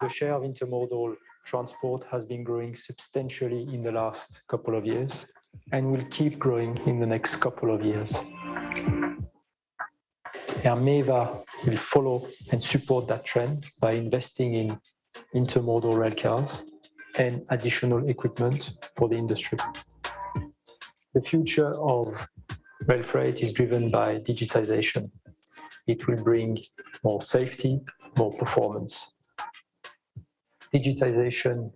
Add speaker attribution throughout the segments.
Speaker 1: The share of intermodal transport has been growing substantially in the last couple of years and will keep growing in the next couple of years. Ermeva will follow and support that trend by investing in intermodal railcars and additional equipment for the industry. The future of rail freight is driven by digitization. It will bring more safety, more performance. Digitization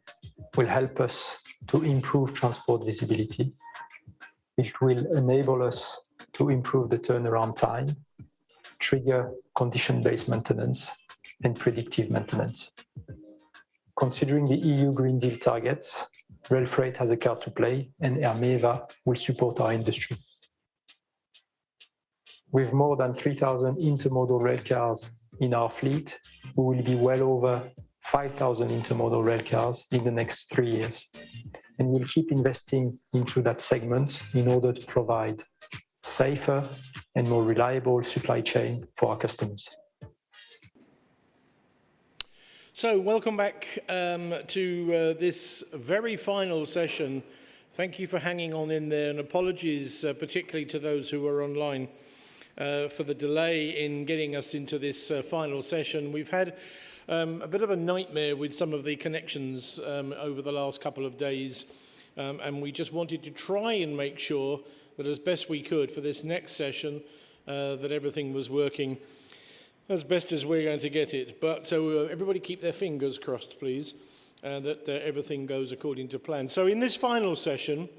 Speaker 1: will help us to improve transport visibility. It will enable us to improve the turnaround time, trigger condition-based maintenance, and predictive maintenance. Considering the EU Green Deal targets, rail freight has a card to play, and Ermeva will support our industry. With more than 3,000 intermodal railcars in our fleet, we will be well over 5,000 intermodal railcars in the next 3 years. And we'll keep investing into that segment in order to provide safer and more reliable supply chain for our customers.
Speaker 2: So welcome back to this very final session. Thank you for hanging on in there, and apologies particularly to those who are online for the delay in getting us into this final session. We've had a bit of a nightmare with some of the connections over the last couple of days, and we just wanted to try and make sure that as best we could for this next session that everything was working as best as we're going to get it. But so everybody keep their fingers crossed, please, that everything goes according to plan. So in this final session,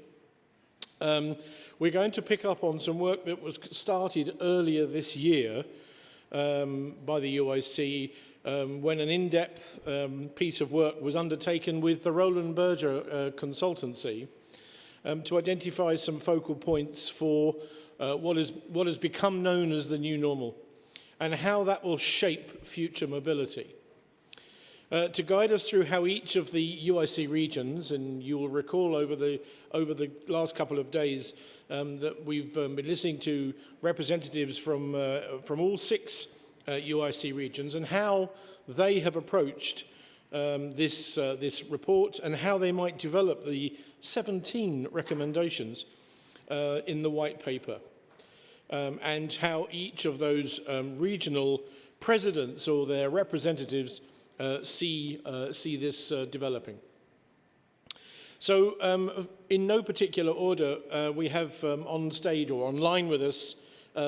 Speaker 2: we're going to pick up on some work that was started earlier this year by the UIC when an in-depth piece of work was undertaken with the Roland Berger consultancy to identify some focal points for what has become known as the new normal and how that will shape future mobility. To guide us through how each of the UIC regions, and you will recall over the last couple of days that we've been listening to representatives from all 6 UIC regions and how they have approached this report and how they might develop the 17 recommendations in the white paper, and how each of those regional presidents or their representatives see this developing. So in no particular order, we have on stage or online with us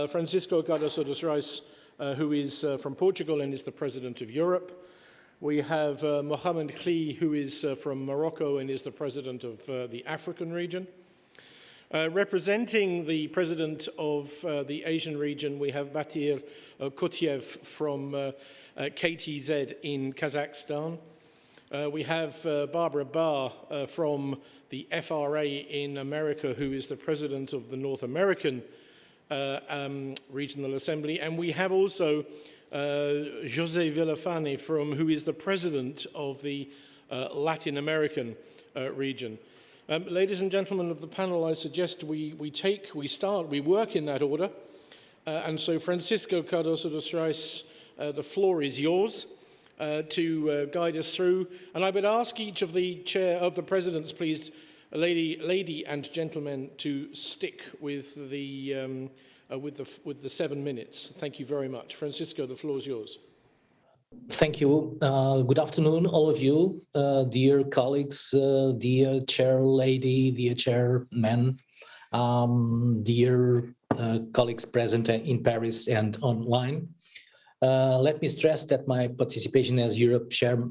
Speaker 2: Francisco Cardoso dos Reis, who is from Portugal and is the President of Europe. We have Mohamed Khlie, who is from Morocco and is the President of the African region. Representing the President of the Asian region, we have Batyr Kotyrev from KTZ in Kazakhstan. We have Barbara Barr from the FRA in America, who is the President of the North American Regional Assembly. And we have also José Villafañe, who is the President of the Latin American region. Ladies and gentlemen of the panel, I suggest we work in that order. And so Francisco Cardoso dos Reis, the floor is yours to guide us through. And I would ask each of the presidents, please, lady and gentlemen, to stick with the 7 minutes. Thank you very much. Francisco, the floor is yours.
Speaker 3: Thank you. Good afternoon, all of you, dear colleagues, dear chair lady, dear chairman, dear colleagues present in Paris and online. Let me stress that my participation as Europe chair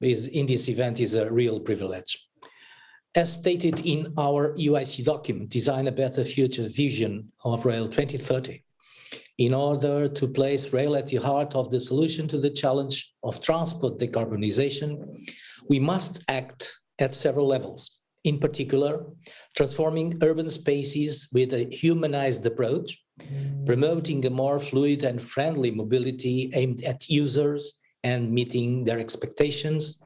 Speaker 3: in this event is a real privilege. As stated in our UIC document, Design a Better Future Vision of Rail 2030, in order to place rail at the heart of the solution to the challenge of transport decarbonization, we must act at several levels. In particular, transforming urban spaces with a humanized approach, promoting a more fluid and friendly mobility aimed at users and meeting their expectations,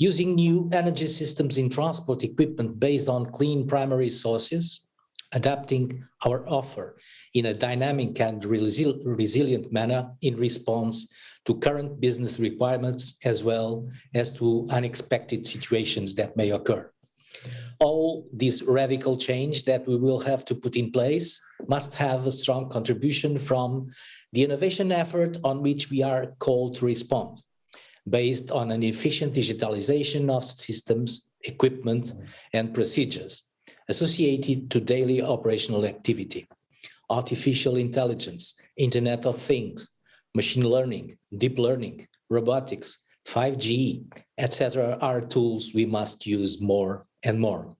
Speaker 3: using new energy systems in transport equipment based on clean primary sources, adapting our offer in a dynamic and resilient manner in response to current business requirements as well as to unexpected situations that may occur. All this radical change that we will have to put in place must have a strong contribution from the innovation effort on which we are called to respond, based on an efficient digitalization of systems, equipment, and procedures associated to daily operational activity. Artificial intelligence, Internet of Things, machine learning, deep learning, robotics, 5G, etc. are tools we must use more and more.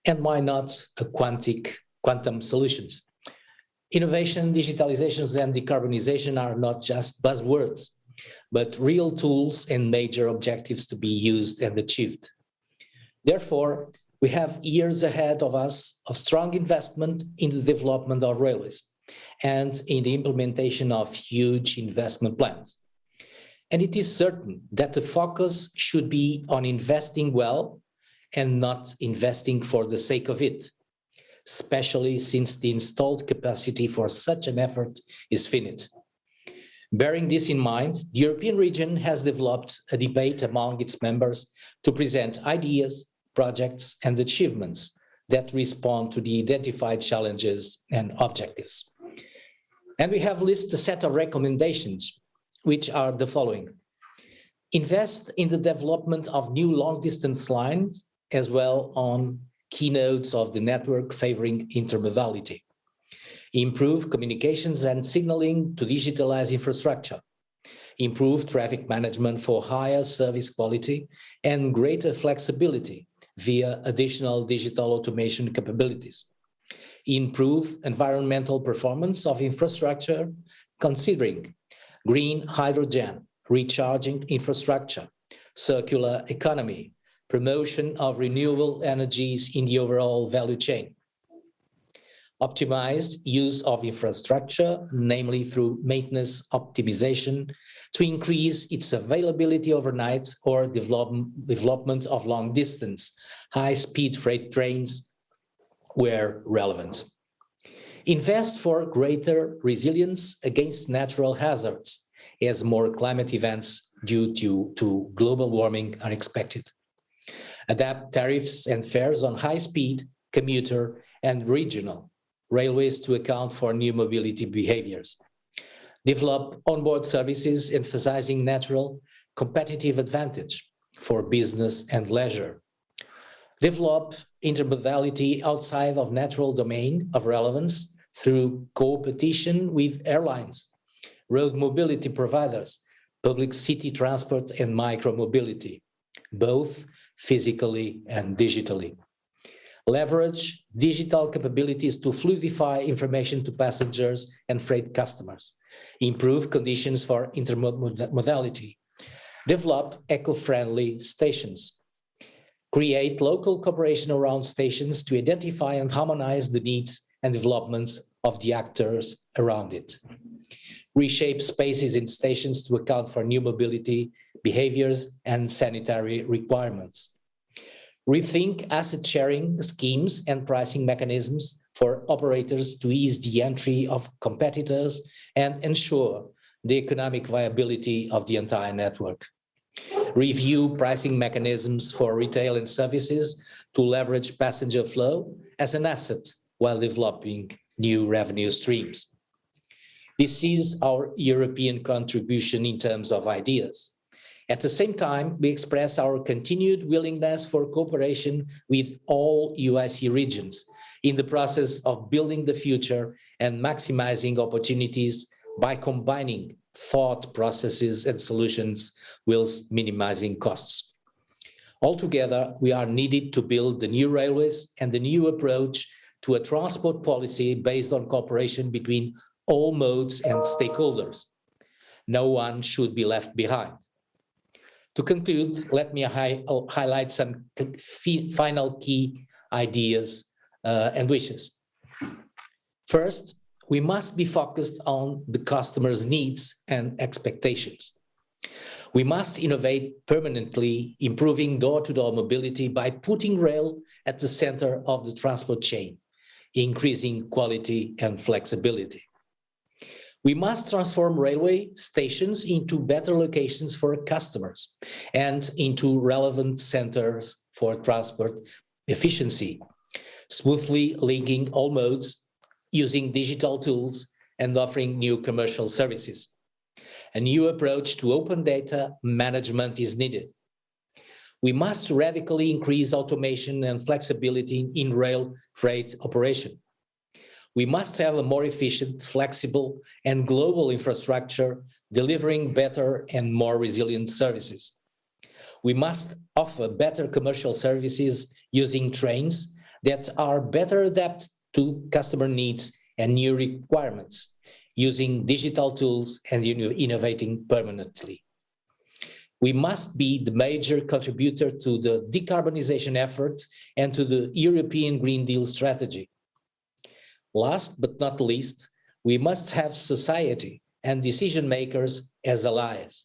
Speaker 3: And why not quantum solutions? Innovation, digitalizations, and decarbonization are not just buzzwords, but real tools and major objectives to be used and achieved. Therefore, we have years ahead of us of strong investment in the development of railways and in the implementation of huge investment plans. And it is certain that the focus should be on investing well and not investing for the sake of it, especially since the installed capacity for such an effort is finite. Bearing this in mind, the European region has developed a debate among its members to present ideas, projects, and achievements that respond to the identified challenges and objectives. And we have listed a set of recommendations, which are the following. Invest in the development of new long-distance lines, as well on key nodes of the network favoring intermodality. Improve communications and signaling to digitalize infrastructure. Improve traffic management for higher service quality and greater flexibility via additional digital automation capabilities. Improve environmental performance of infrastructure, considering green hydrogen, recharging infrastructure, circular economy, promotion of renewable energies in the overall value chain. Optimized use of infrastructure, namely through maintenance optimization, to increase its availability overnight or development of long-distance, high-speed freight trains where relevant. Invest for greater resilience against natural hazards, as more climate events due to global warming are expected. Adapt tariffs and fares on high-speed, commuter, and regional railways to account for new mobility behaviors. Develop onboard services emphasizing natural competitive advantage for business and leisure. Develop intermodality outside of natural domain of relevance through co-opetition with airlines, road mobility providers, public city transport, and micro-mobility, both physically and digitally. Leverage digital capabilities to fluidify information to passengers and freight customers. Improve conditions for intermodality. Develop eco-friendly stations. Create local cooperation around stations to identify and harmonize the needs and developments of the actors around it. Reshape spaces in stations to account for new mobility behaviors and sanitary requirements. Rethink asset sharing schemes and pricing mechanisms for operators to ease the entry of competitors and ensure the economic viability of the entire network. Review pricing mechanisms for retail and services to leverage passenger flow as an asset while developing new revenue streams. This is our European contribution in terms of ideas. At the same time, we express our continued willingness for cooperation with all UIC regions in the process of building the future and maximizing opportunities by combining thought processes and solutions whilst minimizing costs. Altogether, we are needed to build the new railways and the new approach to a transport policy based on cooperation between all modes and stakeholders. No one should be left behind. To conclude, let me highlight some final key ideas and wishes. First, we must be focused on the customer's needs and expectations. We must innovate permanently, improving door-to-door mobility by putting rail at the center of the transport chain increasing quality and flexibility. We must transform railway stations into better locations for customers and into relevant centers for transport efficiency, smoothly linking all modes, using digital tools, and offering new commercial services. A new approach to open data management is needed. We must radically increase automation and flexibility in rail freight operation. We must have a more efficient, flexible, and global infrastructure, delivering better and more resilient services. We must offer better commercial services using trains that are better adapted to customer needs and new requirements, using digital tools and innovating permanently. We must be the major contributor to the decarbonization efforts and to the European Green Deal strategy. Last but not least, we must have society and decision makers as allies.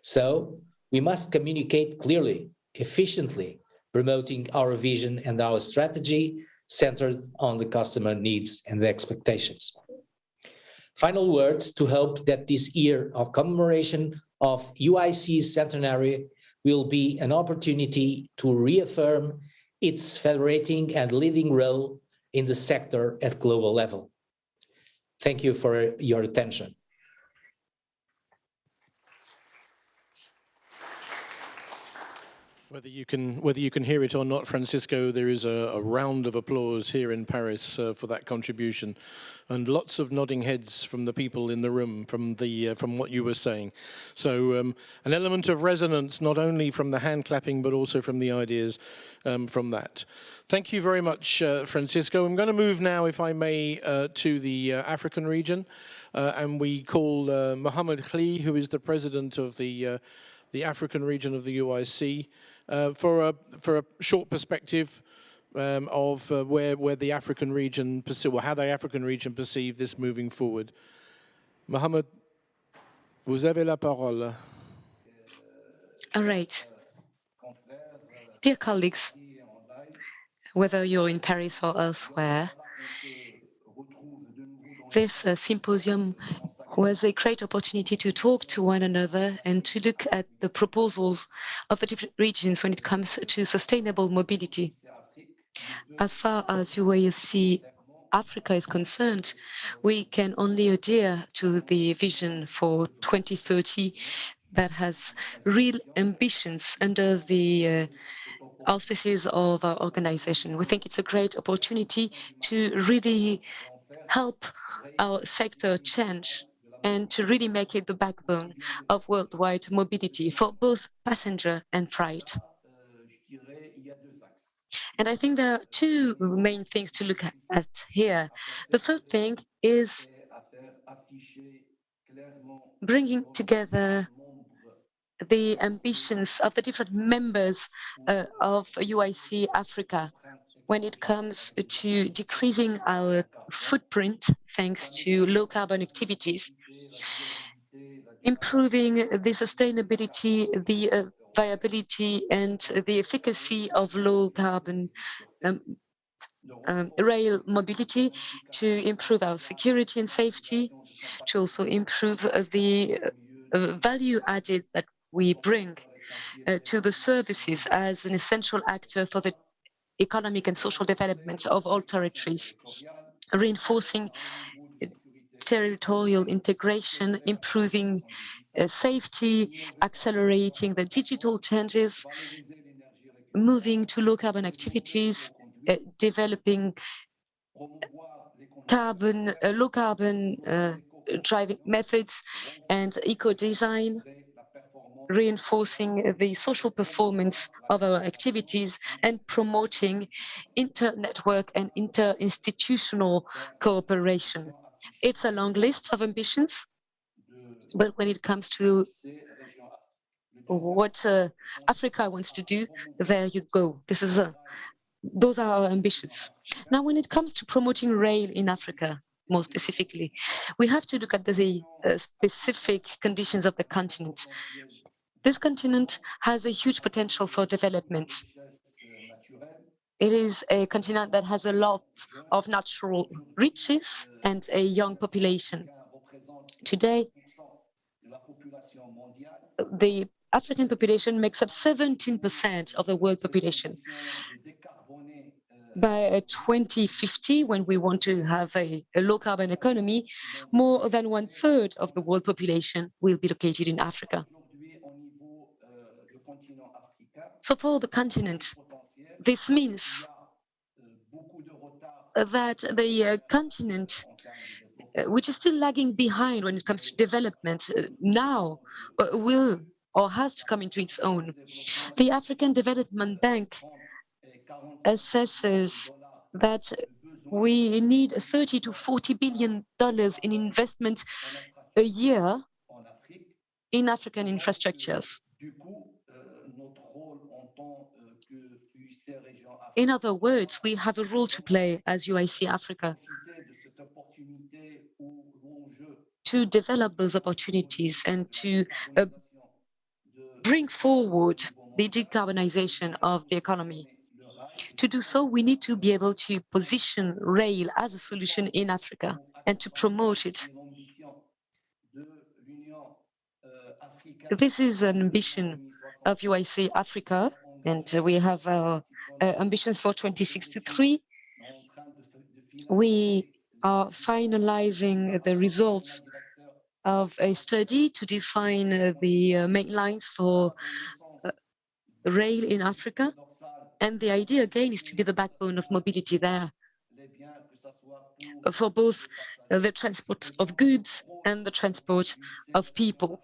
Speaker 3: So we must communicate clearly, efficiently, promoting our vision and our strategy centered on the customer needs and expectations. Final words to hope that this year of commemoration of UIC's centenary will be an opportunity to reaffirm its federating and leading role in the sector at global level. Thank you for your attention.
Speaker 2: Whether you can hear it or not, Francisco, there is a round of applause here in Paris for that contribution, and lots of nodding heads from the people in the room from what you were saying. So an element of resonance, not only from the hand clapping, but also from the ideas from that. Thank you very much, Francisco. I'm going to move now, if I may, to the African region, and we call Mohamed Khlie, who is the president of the African region of the UIC. For a short perspective of where the African region perceive, or how the African region perceive this moving forward. Mohamed, vous avez la parole.
Speaker 4: All right. Dear colleagues, whether you're in Paris or elsewhere, this symposium was a great opportunity to talk to one another and to look at the proposals of the different regions when it comes to sustainable mobility. As far as UIC Africa is concerned, we can only adhere to the vision for 2030 that has real ambitions under the auspices of our organization. We think it's a great opportunity to really help our sector change and to really make it the backbone of worldwide mobility for both passenger and freight. And I think there are two main things to look at here. The first thing is bringing together the ambitions of the different members of UIC Africa when it comes to decreasing our footprint thanks to low carbon activities, improving the sustainability, the viability and the efficacy of low carbon rail mobility, to improve our security and safety, to also improve the value added that we bring to the services as an essential actor for the economic and social development of all territories, reinforcing territorial integration, improving safety, accelerating the digital changes, moving to low carbon activities, developing low carbon driving methods and eco-design, reinforcing the social performance of our activities and promoting inter-network and inter-institutional cooperation. It's a long list of ambitions, but when it comes to what Africa wants to do, there you go. Those are our ambitions. Now, when it comes to promoting rail in Africa, more specifically, we have to look at the specific conditions of the continent. This continent has a huge potential for development. It is a continent that has a lot of natural riches and a young population. Today, the African population makes up 17% of the world population. By 2050, when we want to have a low-carbon economy, more than 1/3 of the world population will be located in Africa. So for the continent, this means that the continent, which is still lagging behind when it comes to development, now will or has to come into its own. The African Development Bank assesses that we need $30 to $40 billion in investment a year in African infrastructures. In other words, we have a role to play as UIC Africa to develop those opportunities and to bring forward the decarbonization of the economy. To do so, we need to be able to position rail as a solution in Africa and to promote it. This is an ambition of UIC Africa, and we have our ambitions for 2063. We are finalizing the results of a study to define the main lines for rail in Africa. And the idea, again, is to be the backbone of mobility there for both the transport of goods and the transport of people.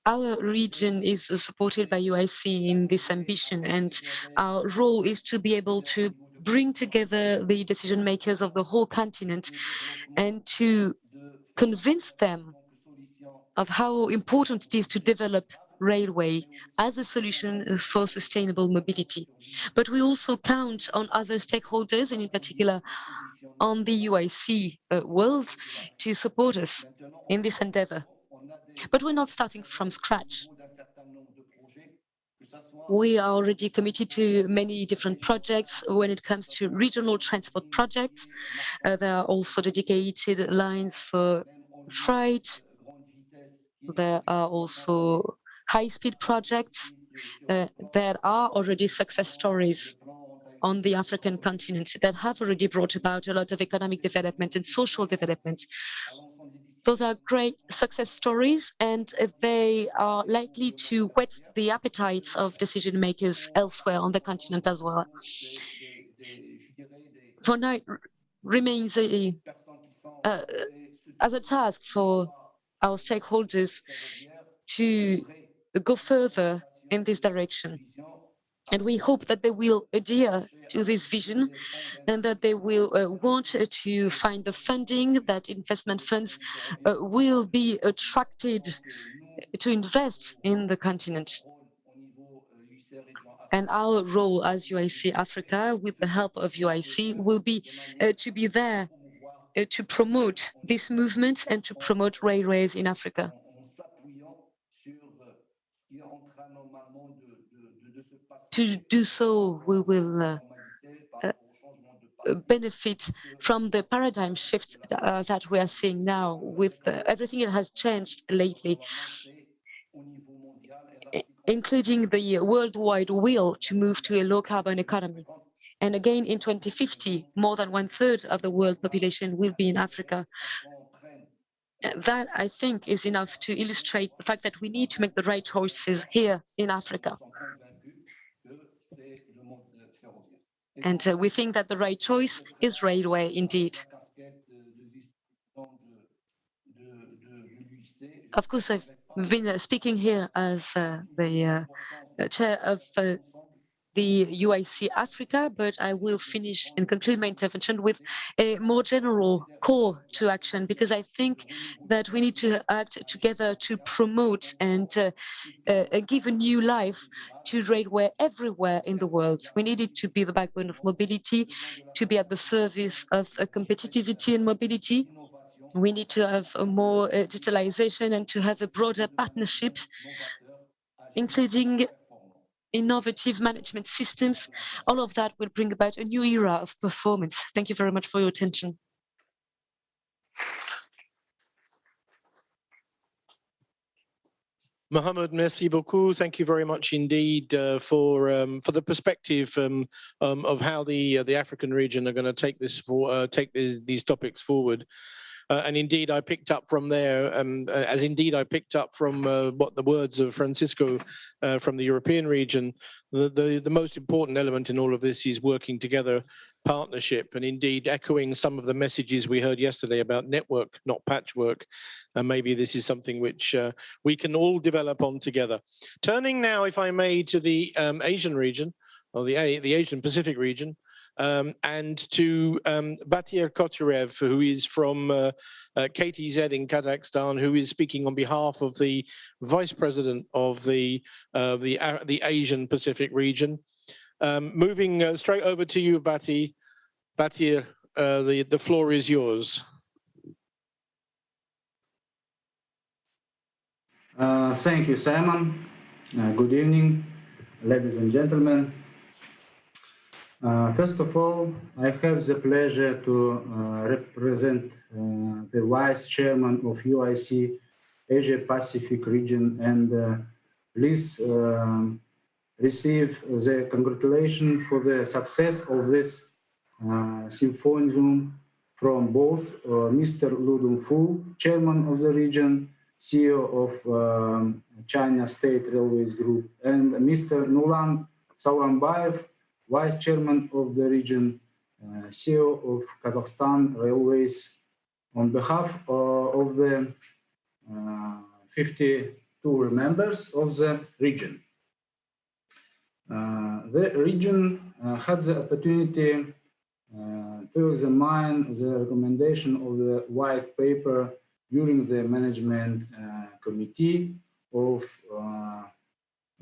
Speaker 4: Our region is supported by UIC in this ambition, and our role is to be able to bring together the decision makers of the whole continent and to convince them of how important it is to develop railway as a solution for sustainable mobility. But we also count on other stakeholders, and in particular on the UIC world, to support us in this endeavor. But we're not starting from scratch. We are already committed to many different projects when it comes to regional transport projects. There are also dedicated lines for freight. There are also high-speed projects. There are already success stories on the African continent that have already brought about a lot of economic development and social development. Those are great success stories, and they are likely to whet the appetites of decision makers elsewhere on the continent as well. For now, it remains as a task for our stakeholders to go further in this direction. And we hope that they will adhere to this vision and that they will want to find the funding, that investment funds will be attracted to invest in the continent. And our role as UIC Africa, with the help of UIC, will be to be there to promote this movement and to promote railways in Africa. To do so, we will benefit from the paradigm shift that we are seeing now with everything that has changed lately, including the worldwide will to move to a low-carbon economy. And again, in 2050, more than 1/3 of the world population will be in Africa. That, I think, is enough to illustrate the fact that we need to make the right choices here in Africa. And we think that the right choice is railway, indeed. Of course, I've been speaking here as the chair of the UIC Africa, but I will finish and conclude my intervention with a more general call to action, because I think that we need to act together to promote and give a new life to railway everywhere in the world. We need it to be the backbone of mobility, to be at the service of competitivity and mobility. We need to have a more digitalization and to have a broader partnership, including innovative management systems. All of that will bring about a new era of performance. Thank you very much for your attention.
Speaker 2: Mohamed, merci beaucoup. Thank you very much indeed for the perspective of how the African region are going to take these topics forward. And indeed, I picked up from there, as indeed I picked up from what the words of Francisco from the European region, the most important element in all of this is working together, partnership, and indeed echoing some of the messages we heard yesterday about network, not patchwork. And maybe this is something which we can all develop on together. Turning now, if I may, to the Asian region, or the Asian Pacific region, and to Batyr Kotyrev, who is from KTZ in Kazakhstan, who is speaking on behalf of the Vice President of the Asian Pacific region. Moving straight over to you, Batyr. Batyr, the floor is yours.
Speaker 5: Thank you, Simon. Good evening, ladies and gentlemen. First of all, I have the pleasure to represent the Vice Chairman of UIC Asia Pacific region, and please receive the congratulations for the success of this symposium from both Mr. Lu Dongfu, Chairman of the region, CEO of China State Railways Group, and Mr. Nulan Sauranbayev, Vice Chairman of the region, CEO of Kazakhstan Railways, on behalf of the 52 members of the region. The region had the opportunity to examine the recommendation of the white paper during the management committee of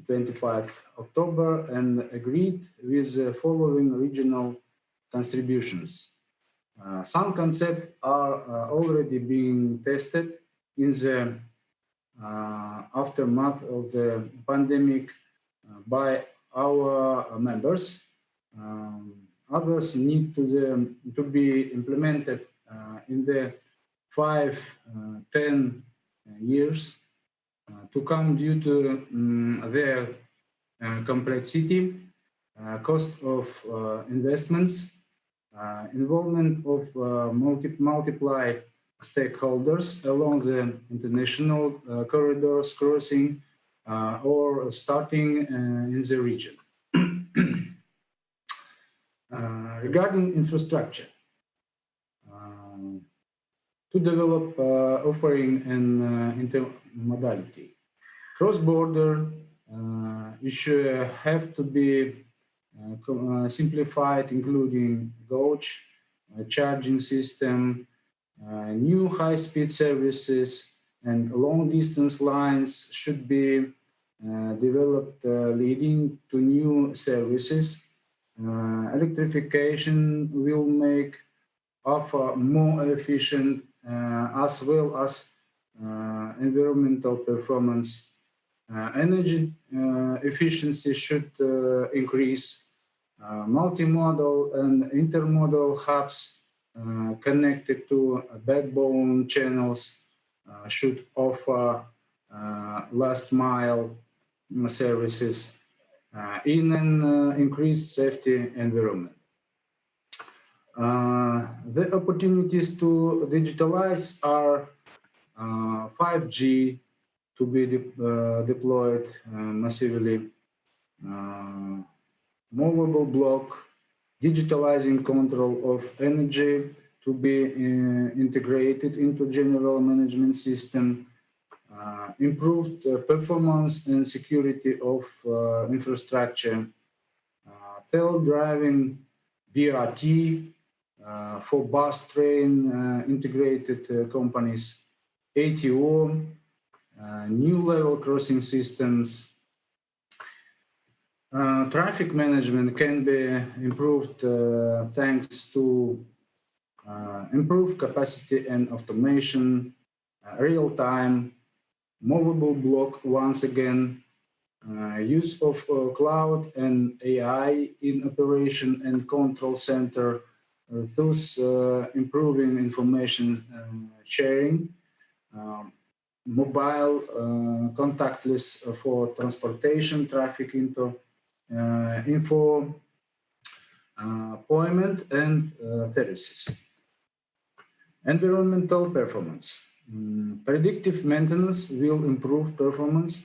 Speaker 5: 25 October and agreed with the following regional contributions. Some concepts are already being tested in the aftermath of the pandemic by our members. Others need to be implemented in the 5-10 years to come due to their complexity, cost of investments, involvement of multiple stakeholders along the international corridors crossing or starting in the region. Regarding infrastructure, to develop offering and intermodality. Cross-border issues have to be simplified, including gauge, charging system, new high-speed services, and long-distance lines should be developed, leading to new services. Electrification will make offer more efficient as well as environmental performance. Energy efficiency should increase. Multimodal and intermodal hubs connected to backbone channels should offer last mile services in an increased safety environment. The opportunities to digitalize are 5G to be deployed massively, movable block, digitalizing control of energy to be integrated into general management system, improved performance and security of infrastructure, self-driving BRT for bus train integrated companies, ATO, new level crossing systems. Traffic management can be improved thanks to improved capacity and automation, real-time, movable block once again, use of cloud and AI in operation and control center, thus improving information sharing, mobile contactless for transportation, traffic info appointment and services. Environmental performance. Predictive maintenance will improve performance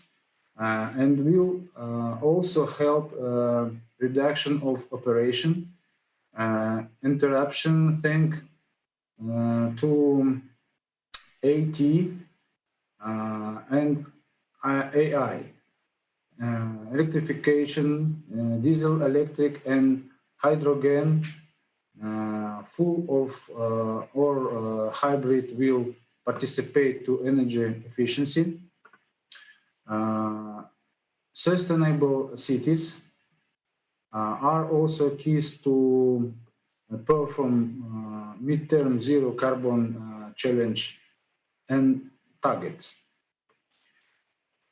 Speaker 5: and will also help reduction of operation interruption thanks to AT and AI, electrification, diesel, electric, and hydrogen, full of or hybrid will participate to energy efficiency. Sustainable cities are also keys to perform midterm zero carbon challenge and targets.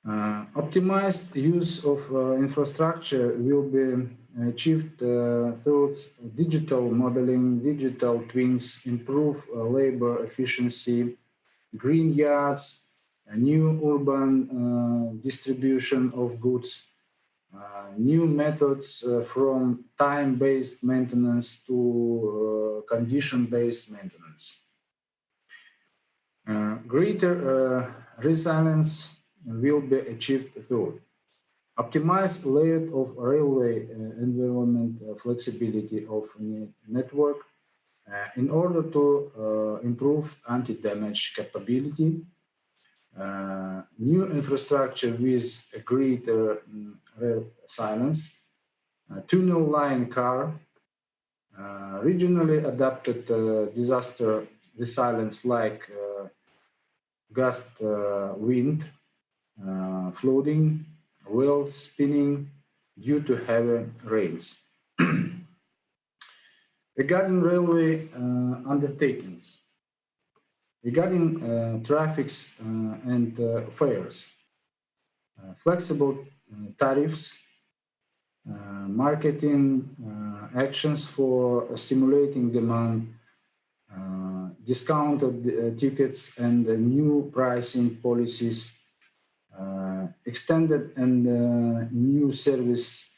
Speaker 5: Optimized use of infrastructure will be achieved through digital modeling, digital twins, improve labor efficiency, green yards, a new urban distribution of goods, new methods from time-based maintenance to condition-based maintenance. Greater resilience will be achieved through optimized layout of railway environment, flexibility of network in order to improve anti-damage capability, new infrastructure with a greater rail silence, tunnel line car, regionally adapted disaster resilience like gust wind, flooding, wheel spinning due to heavy rains. Regarding railway undertakings, regarding traffics and fares, flexible tariffs, marketing actions for stimulating demand, discounted tickets and new pricing policies, extended and new service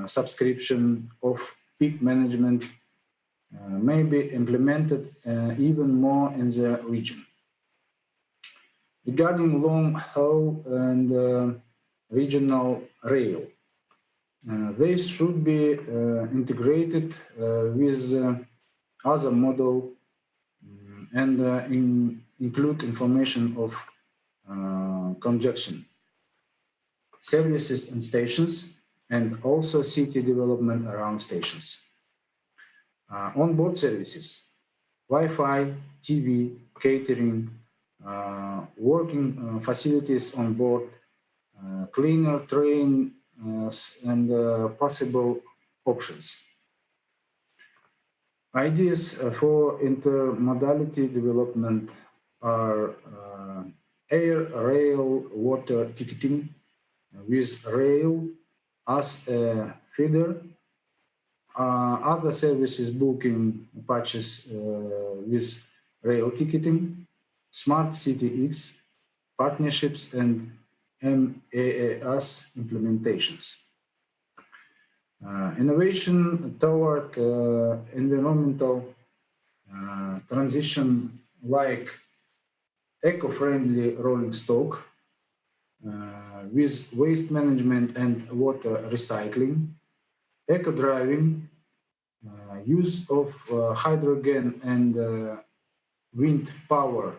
Speaker 5: subscription of peak management may be implemented even more in the region. Regarding long haul and regional rail, they should be integrated with other model and include information of conjunction, services and stations, and also city development around stations. On-board services, Wi-Fi, TV, catering, working facilities on board, cleaner train and possible options. Ideas for intermodality development are air, rail, water ticketing with rail as a feeder, other services booking patches with rail ticketing, smart city X, partnerships and MAAS implementations. Innovation toward environmental transition like eco-friendly rolling stock with waste management and water recycling, eco-driving, use of hydrogen and wind power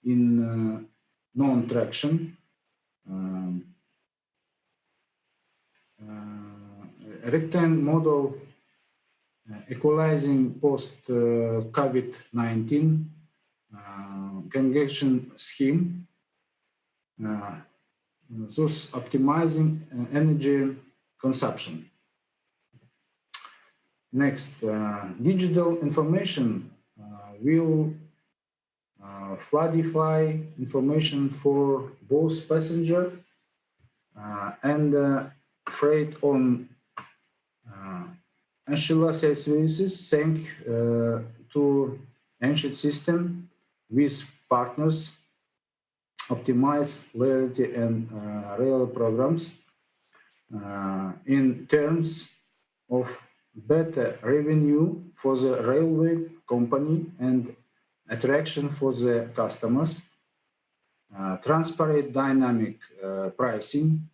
Speaker 5: in non-traction, rectangle model equalizing post-COVID-19 congestion scheme, thus optimizing energy consumption. Next, digital information will fluidify information for both passenger, and freight on ancillary services thanks to ancient system with partners, optimize loyalty and rail programs in terms of better revenue for the railway company and attraction for the customers, transparent dynamic pricing,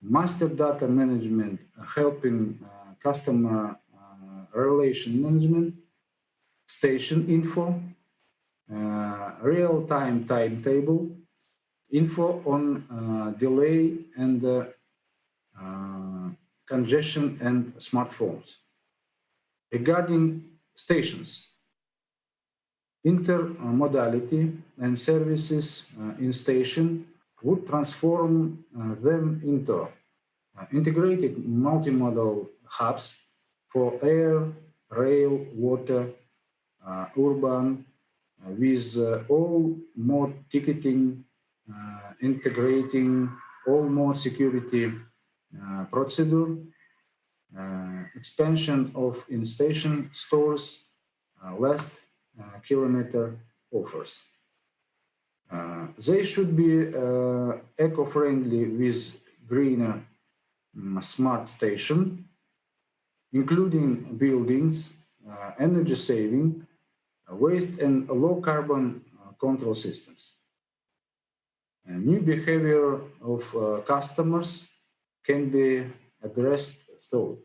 Speaker 5: master data management helping customer relation management, station info, real-time timetable, info on delay and congestion and smartphones. Regarding stations, intermodality and services in station would transform them into integrated multimodal hubs for air, rail, water, urban, with all mode ticketing, integrating all mode security procedure, expansion of in-station stores, last kilometer offers. They should be eco-friendly with greener smart station, including buildings, energy saving, waste and low carbon control systems. New behavior of customers can be addressed through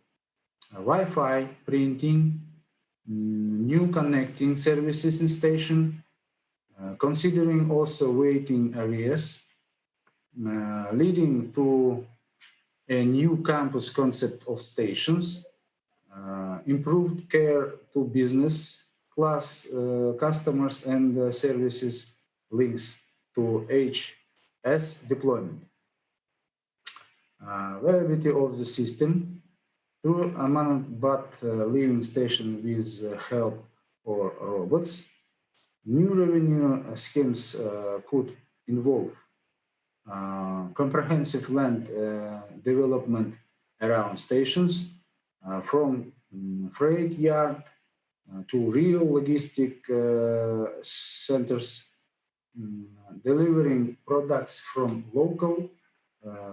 Speaker 5: Wi-Fi, printing, new connecting services in station, considering also waiting areas, leading to a new campus concept of stations, improved care to business class customers and services links to HS deployment. Viability of the system through a manned but living station with help or robots. New revenue schemes could involve comprehensive land development around stations, from freight yard to real logistic centers, delivering products from local,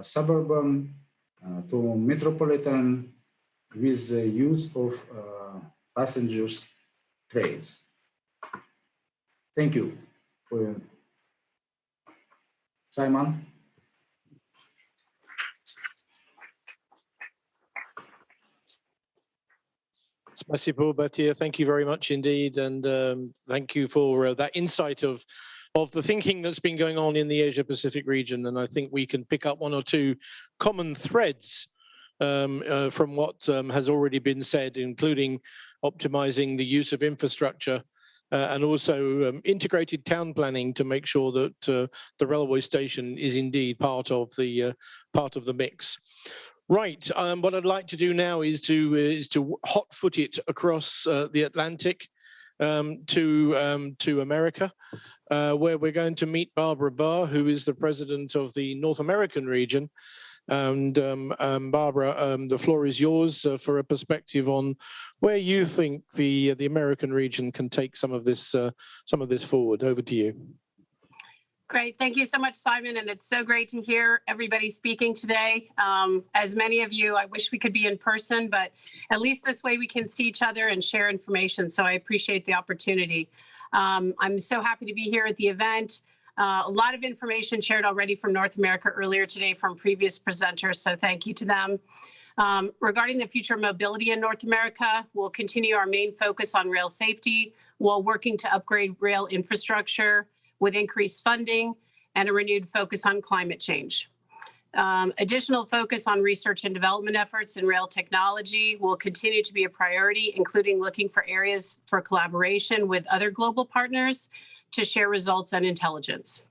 Speaker 5: suburban to metropolitan with the use of passengers trains. Thank you for your... Simon.
Speaker 2: Spasibo, Batyr, thank you very much indeed, and thank you for that insight of the thinking that's been going on in the Asia-Pacific region. And I think we can pick up one or two common threads from what has already been said, including optimizing the use of infrastructure and also integrated town planning to make sure that the railway station is indeed part of the mix. Right. What I'd like to do now is to hot-foot it across the Atlantic to America, where we're going to meet Barbara Barr, who is the president of the North American region. And Barbara, the floor is yours for a perspective on where you think the American region can take some of this forward. Over to you.
Speaker 6: Great. Thank you so much, Simon. And it's so great to hear everybody speaking today. As many of you, I wish we could be in person, but at least this way we can see each other and share information. So I appreciate the opportunity. I'm so happy to be here at the event. A lot of information shared already from North America earlier today from previous presenters, so thank you to them. Regarding the future of mobility in North America, we'll continue our main focus on rail safety while working to upgrade rail infrastructure with increased funding and a renewed focus on climate change. Additional focus on research and development efforts in rail technology will continue to be a priority, including looking for areas for collaboration with other global partners to share results and intelligence.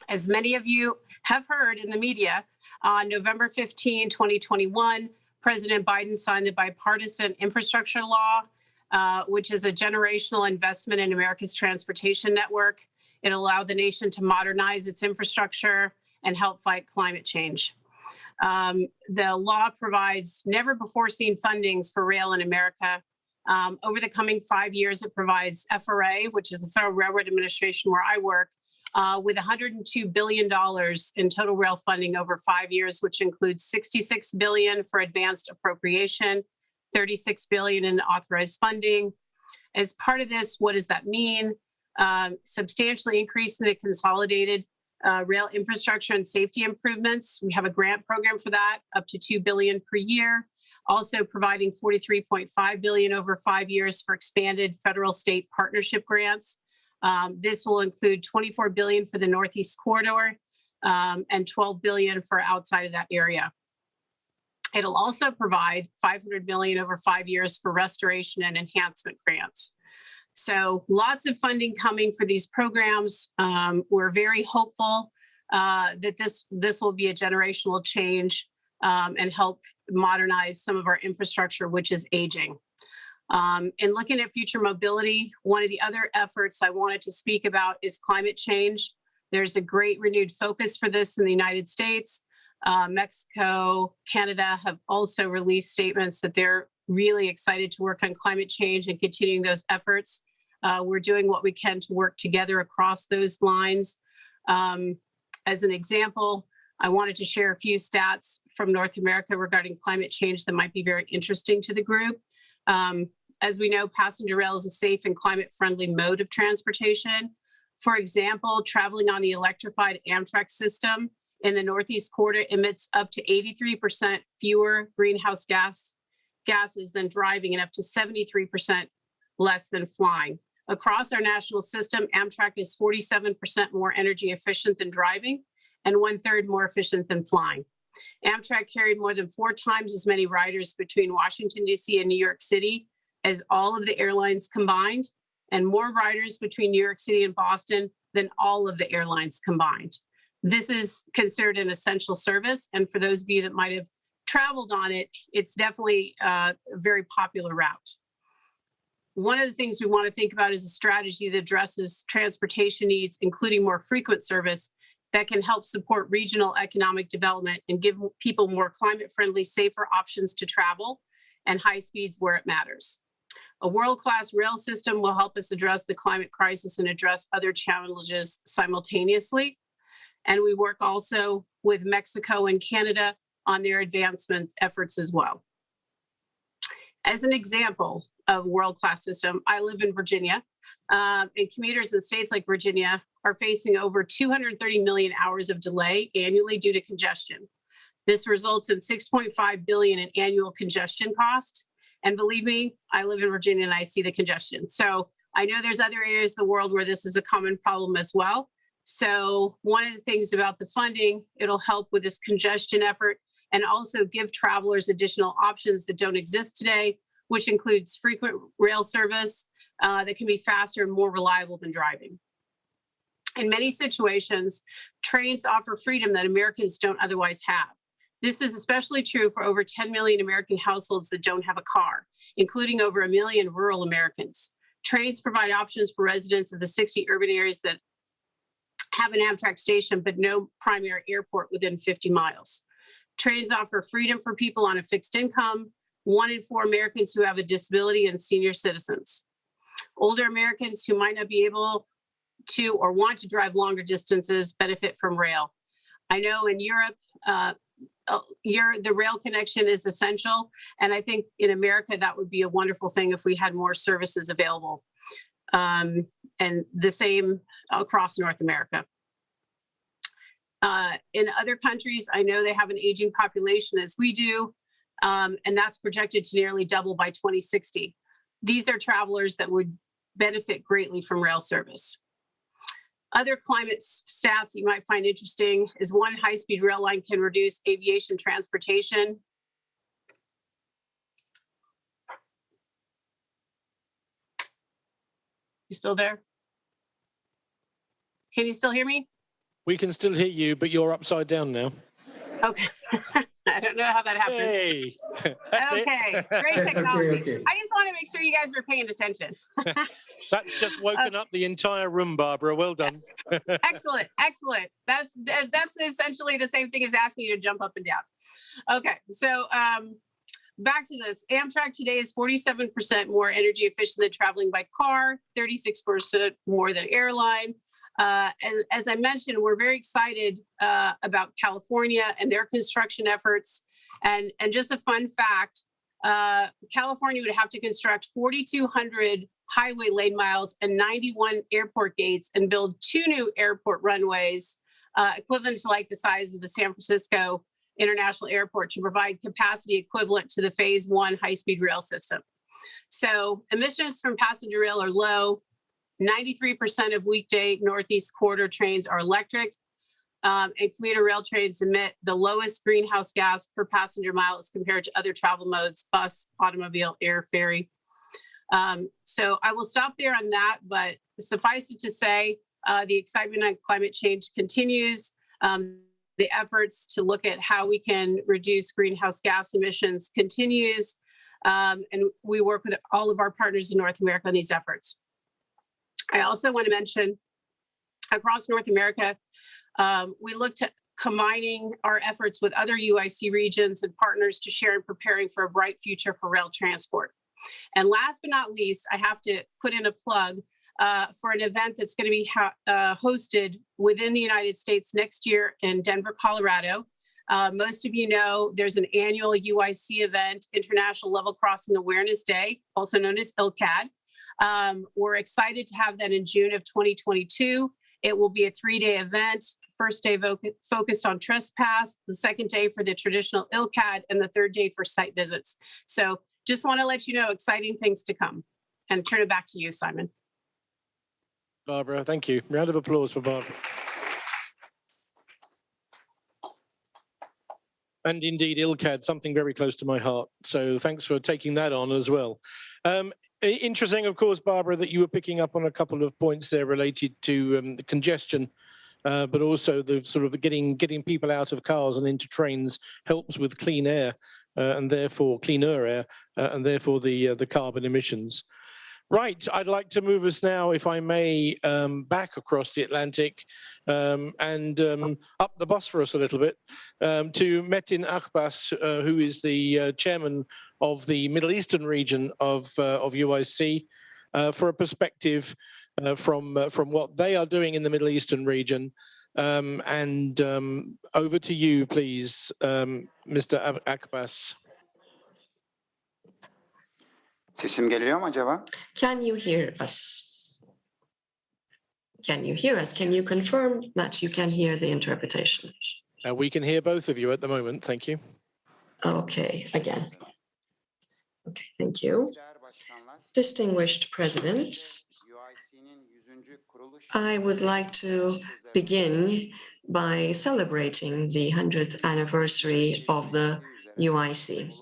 Speaker 6: As many of you have heard in the media, on November 15, 2021, President Biden signed the Bipartisan Infrastructure Law, which is a generational investment in America's transportation network. It allowed the nation to modernize its infrastructure and help fight climate change. The law provides never before seen fundings for rail in America. Over the coming 5 years, it provides FRA, which is the Federal Railroad Administration where I work, with $102 billion in total rail funding over 5 years, which includes $66 billion for advanced appropriation, $36 billion in authorized funding. As part of this, what does that mean? Substantially increasing the consolidated rail infrastructure and safety improvements. We have a grant program for that, up to $2 billion per year. Also providing $43.5 billion over 5 years for expanded federal state partnership grants. This will include $24 billion for the Northeast Corridor and $12 billion for outside of that area. It'll also provide $500 million over 5 years for restoration and enhancement grants. So lots of funding coming for these programs. We're very hopeful that this will be a generational change and help modernize some of our infrastructure, which is aging. In looking at future mobility, one of the other efforts I wanted to speak about is climate change. There's a great renewed focus for this in the United States. Mexico, Canada have also released statements that they're really excited to work on climate change and continuing those efforts. We're doing what we can to work together across those lines. As an example, I wanted to share a few stats from North America regarding climate change that might be very interesting to the group. As we know, passenger rail is a safe and climate-friendly mode of transportation. For example, traveling on the electrified Amtrak system in the Northeast Corridor emits up to 83% fewer greenhouse gases than driving and up to 73% less than flying. Across our national system, Amtrak is 47% more energy efficient than driving and 1/3 more efficient than flying. Amtrak carried more than 4 times as many riders between Washington, D.C. and New York City as all of the airlines combined, and more riders between New York City and Boston than all of the airlines combined. This is considered an essential service, and for those of you that might have traveled on it, it's definitely a very popular route. One of the things we want to think about is a strategy that addresses transportation needs, including more frequent service that can help support regional economic development and give people more climate-friendly, safer options to travel and high speeds where it matters. A world-class rail system will help us address the climate crisis and address other challenges simultaneously. And we work also with Mexico and Canada on their advancement efforts as well. As an example of world-class system, I live in Virginia, and commuters in states like Virginia are facing over 230 million hours of delay annually due to congestion. This results in $6.5 billion in annual congestion cost. And believe me, I live in Virginia and I see the congestion. So I know there's other areas of the world where this is a common problem as well. So one of the things about the funding, it'll help with this congestion effort and also give travelers additional options that don't exist today, which includes frequent rail service that can be faster and more reliable than driving. In many situations, trains offer freedom that Americans don't otherwise have. This is especially true for over 10 million American households that don't have a car, including over 1 million rural Americans. Trains provide options for residents of the 60 urban areas that have an Amtrak station, but no primary airport within 50 miles. Trains offer freedom for people on a fixed income, 1 in 4 Americans who have a disability, and senior citizens. Older Americans who might not be able to or want to drive longer distances benefit from rail. I know in Europe, the rail connection is essential. And I think in America, that would be a wonderful thing if we had more services available. And the same across North America. In other countries, I know they have an aging population as we do, and that's projected to nearly double by 2060. These are travelers that would benefit greatly from rail service. Other climate stats you might find interesting is one high-speed rail line can reduce aviation transportation. You still there? Can you still hear me?
Speaker 2: We can still hear you, but you're upside down now.
Speaker 6: Okay. I don't know how that happened.
Speaker 2: Hey.
Speaker 6: Okay, great technology.
Speaker 5: Okay.
Speaker 6: I just want to make sure you guys are paying attention.
Speaker 2: That's just woken up the entire room, Barbara. Well done.
Speaker 6: Excellent, excellent. That's essentially the same thing as asking you to jump up and down. Okay, so back to this. Amtrak today is 47% more energy efficient than traveling by car, 36% more than airline. And as I mentioned, we're very excited about California and their construction efforts. And just a fun fact, California would have to construct 4,200 highway lane miles and 91 airport gates and build 2 new airport runways, equivalent to like the size of the San Francisco International Airport, to provide capacity equivalent to the phase 1 high-speed rail system. So emissions from passenger rail are low. 93% of weekday Northeast Corridor trains are electric, and commuter rail trains emit the lowest greenhouse gas per passenger mile as compared to other travel modes: bus, automobile, air, ferry. So I will stop there on that, but suffice it to say, the excitement on climate change continues. The efforts to look at how we can reduce greenhouse gas emissions continues, and we work with all of our partners in North America on these efforts. I also want to mention, across North America, we looked at combining our efforts with other UIC regions and partners to share in preparing for a bright future for rail transport. And last but not least, I have to put in a plug for an event that's going to be hosted within the United States next year in Denver, Colorado. Most of you know there's an annual UIC event, International Level Crossing Awareness Day, also known as ILCAD. We're excited to have that in June of 2022. It will be a 3-day event. The first day focused on trespass, the second day for the traditional ILCAD, and the third day for site visits. So just want to let you know exciting things to come. And turn it back to you, Simon.
Speaker 2: Barbara, thank you. Round of applause for Barbara. And indeed, ILCAD, something very close to my heart. So thanks for taking that on as well. Interesting, of course, Barbara, that you were picking up on a couple of points there related to the congestion, but also the sort of getting people out of cars and into trains helps with clean air, and therefore cleaner air, and therefore the carbon emissions. Right, I'd like to move us now, if I may, back across the Atlantic and up the Bosphorus a little bit to Metin Akbaş, who is the chairman of the Middle Eastern region of UIC, for a perspective from what they are doing in the Middle Eastern region. And over to you, please, Mr. Akbaş.
Speaker 7: Sesim geliyor mu acaba?
Speaker 8: Can you hear us? Can you hear us? Can you confirm that you can hear the interpretation?
Speaker 2: We can hear both of you at the moment. Thank you.
Speaker 8: Okay, again. Okay, thank you. Distinguished presidents, I would like to begin by celebrating the 100th anniversary of the UIC.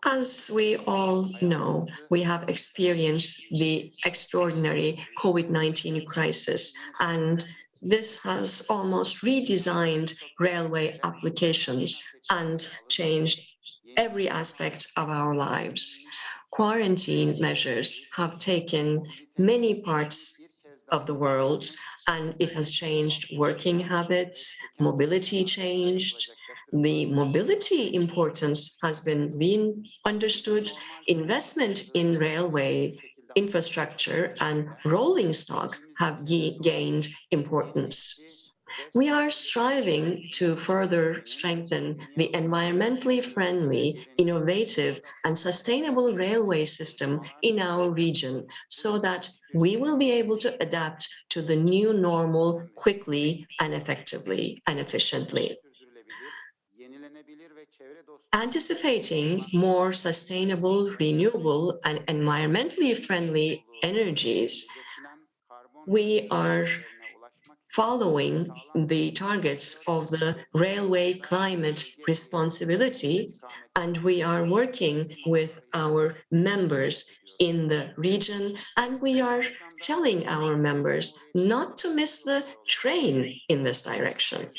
Speaker 8: As we all know, we have experienced the extraordinary COVID-19 crisis, and this has almost redesigned railway applications and changed every aspect of our lives. Quarantine measures have taken many parts of the world, and it has changed working habits, mobility changed. The mobility importance has been understood. Investment in railway infrastructure and rolling stock have gained importance. We are striving to further strengthen the environmentally friendly, innovative, and sustainable railway system in our region so that we will be able to adapt to the new normal quickly and effectively and efficiently. Anticipating more sustainable, renewable, and environmentally friendly energies, we are following the targets of the Railway Climate Responsibility, and we are working with our members in the region, and we are telling our members not to miss the train in this direction.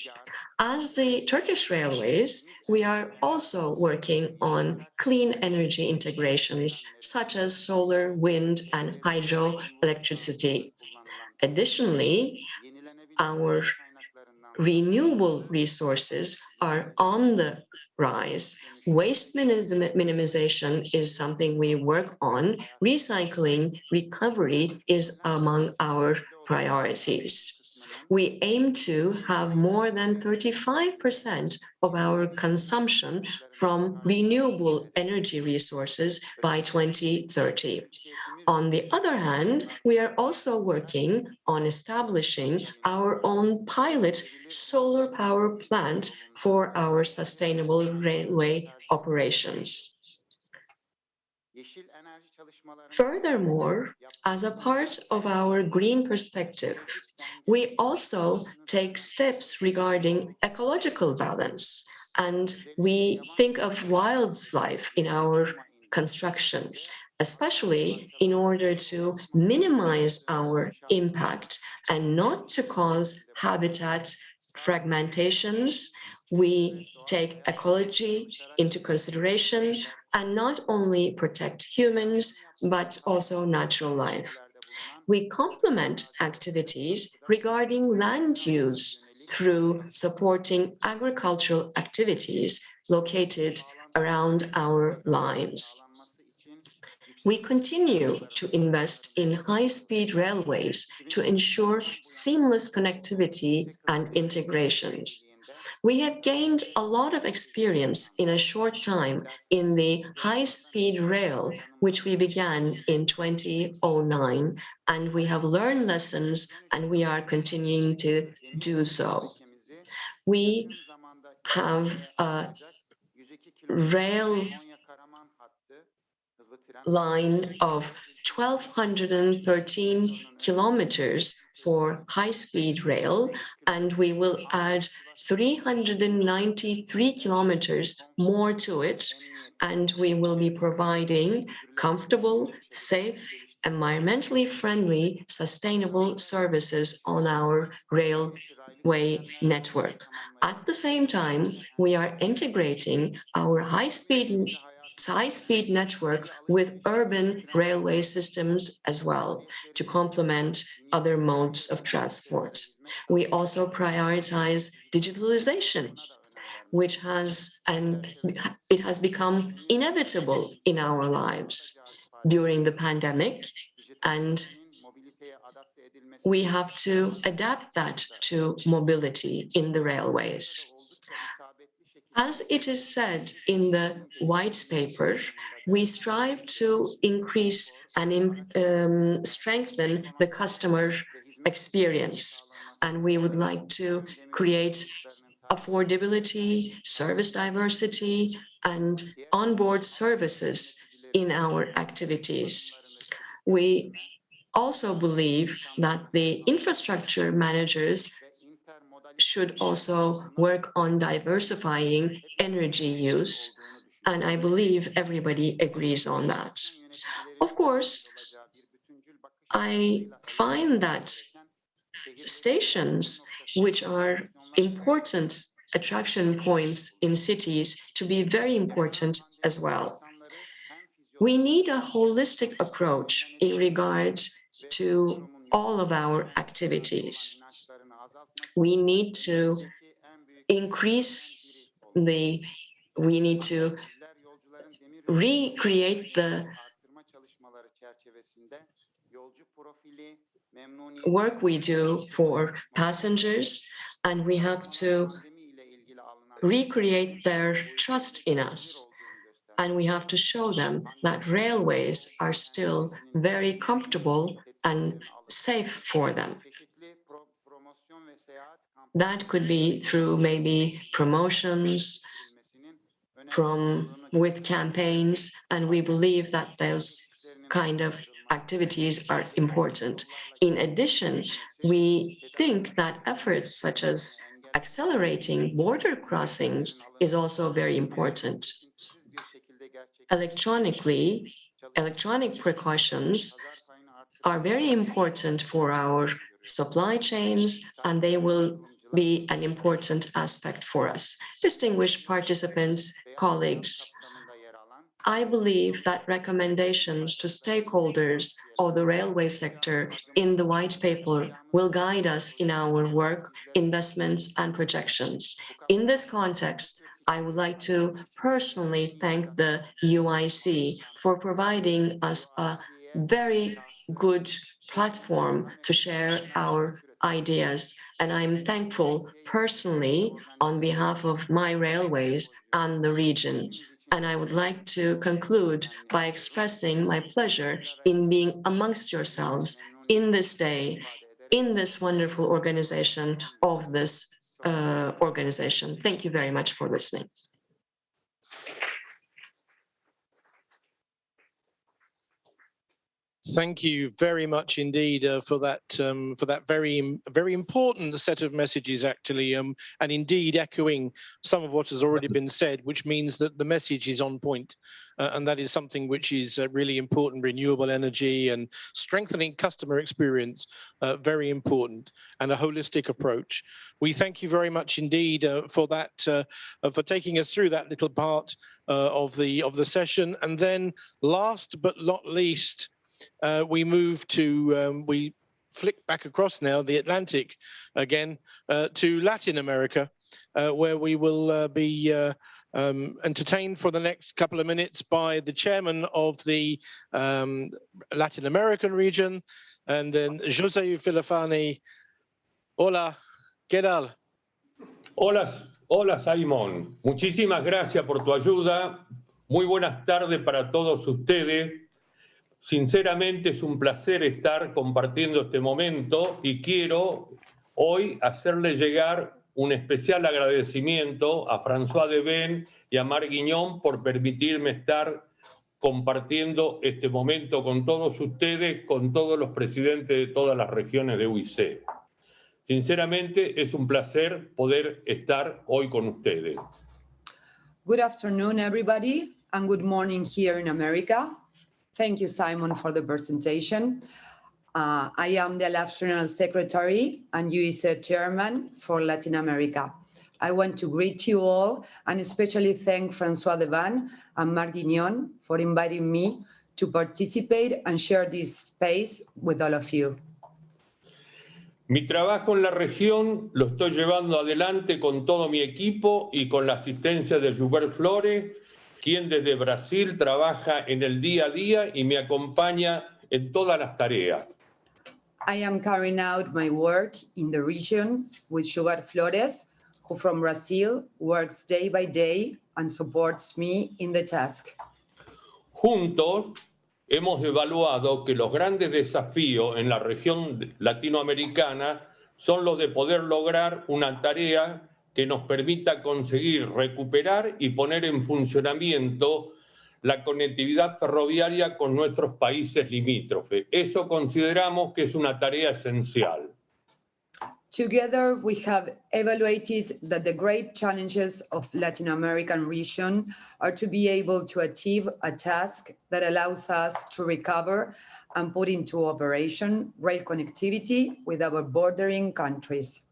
Speaker 8: As the Turkish Railways, we are also working on clean energy integrations such as solar, wind, and hydroelectricity. Additionally, our renewable resources are on the rise. Waste minimization is something we work on. Recycling recovery is among our priorities. We aim to have more than 35% of our consumption from renewable energy resources by 2030. On the other hand, we are also working on establishing our own pilot solar power plant for our sustainable railway operations. Furthermore, as a part of our green perspective, we also take steps regarding ecological balance, and we think of wildlife in our construction, especially in order to minimize our impact and not to cause habitat fragmentations. We take ecology into consideration and not only protect humans, but also natural life. We complement activities regarding land use through supporting agricultural activities located around our lives. We continue to invest in high-speed railways to ensure seamless connectivity and integrations. We have gained a lot of experience in a short time in the high-speed rail, which we began in 2009, and we have learned lessons and we are continuing to do so. We have a rail line of 1,213 kilometers for high-speed rail, and we will add 393 kilometers more to it, and we will be providing comfortable, safe, environmentally friendly, sustainable services on our railway network. At the same time, we are integrating our high-speed network with urban railway systems as well to complement other modes of transport. We also prioritize digitalization, which has become inevitable in our lives during the pandemic, and we have to adapt that to mobility in the railways. As it is said in the white paper, we strive to increase and strengthen the customer experience, and we would like to create affordability, service diversity, and onboard services in our activities. We also believe that the infrastructure managers should also work on diversifying energy use, and I believe everybody agrees on that. Of course, I find that stations, which are important attraction points in cities, to be very important as well. We need a holistic approach in regard to all of our activities. We need to recreate the work we do for passengers, and we have to recreate their trust in us. And we have to show them that railways are still very comfortable and safe for them. That could be through maybe promotions with campaigns, and we believe that those kind of activities are important. In addition, we think that efforts such as accelerating border crossings is also very important. Electronic precautions are very important for our supply chains, and they will be an important aspect for us. Distinguished participants, colleagues, I believe that recommendations to stakeholders of the railway sector in the white paper will guide us in our work, investments, and projections. In this context, I would like to personally thank the UIC for providing us a very good platform to share our ideas. And I'm thankful personally on behalf of my railways and the region. And I would like to conclude by expressing my pleasure in being amongst yourselves in this day, in this wonderful organization of this organization. Thank you very much for listening.
Speaker 2: Thank you very much indeed for that very important set of messages, actually, and indeed echoing some of what has already been said, which means that the message is on point, and that is something which is really important. Renewable energy and strengthening customer experience, very important, and a holistic approach. We thank you very much indeed for that, for taking us through that little part of the session, and then last but not least. We move to, we flick back across now the Atlantic again to Latin America, where we will be entertained for the next couple of minutes by the chairman of the Latin American region, and then José Villafañe. Hola, ¿qué tal?
Speaker 9: Hola Simon, muchísimas gracias por tu ayuda. Muy buenas tardes para todos ustedes. Sinceramente es un placer estar compartiendo este momento y quiero hoy hacerle llegar un especial agradecimiento a François Davenne y a Marc Guignon por permitirme estar compartiendo este momento con todos ustedes, con todos los presidentes de todas las regiones de UIC. Sinceramente es un placer poder estar hoy con ustedes.
Speaker 10: Good afternoon, everybody, and good morning here in America. Thank you, Simon, for the presentation. I am the Left General Secretary and UIC Chairman for Latin America. I want to greet you all and especially thank François Davenne and Marc Guignon for inviting me to participate and share this space with all of you.
Speaker 9: Mi trabajo en la región lo estoy llevando adelante con todo mi equipo y con la asistencia de José Flores, quien desde Brasil trabaja en el día a día y me acompaña en todas las tareas.
Speaker 10: I am carrying out my work in the region with José Flores, who from Brazil works day by day and supports me in the task.
Speaker 9: Juntos hemos evaluado que los grandes desafíos en la región latinoamericana son los de poder lograr una tarea que nos permita conseguir recuperar y poner en funcionamiento la conectividad ferroviaria con nuestros países limítrofes. Eso consideramos que es una tarea esencial.
Speaker 10: Together, we have evaluated that the great challenges of Latin American region are to be able to achieve a task that allows us to recover and put into operation rail connectivity with our bordering countries.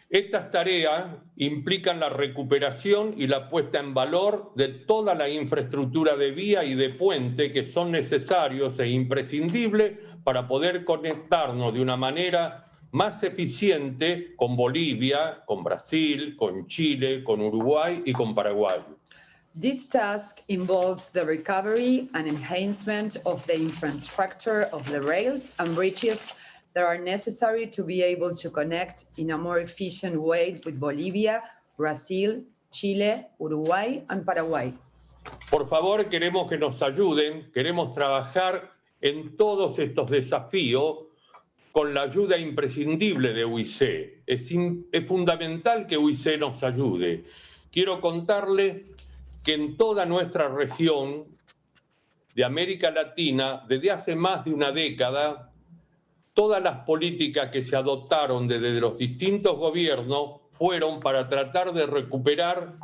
Speaker 9: Estas tareas implican la recuperación y la puesta en valor de toda la infraestructura de vía y de puente que son necesarios e imprescindibles para poder conectarnos de una manera más eficiente con Bolivia, con Brasil, con Chile, con Uruguay y con Paraguay.
Speaker 10: This task involves the recovery and enhancement of the infrastructure of the rails and bridges that are necessary to be able to connect in a more efficient way with Bolivia, Brazil, Chile, Uruguay, and Paraguay.
Speaker 9: Por favor, queremos que nos ayuden, queremos trabajar en todos estos desafíos con la ayuda imprescindible de UIC. Es fundamental que UIC nos ayude. Quiero contarle que en toda nuestra región de América Latina, desde hace más de una década, todas las políticas que se adoptaron desde los distintos gobiernos fueron para tratar de recuperar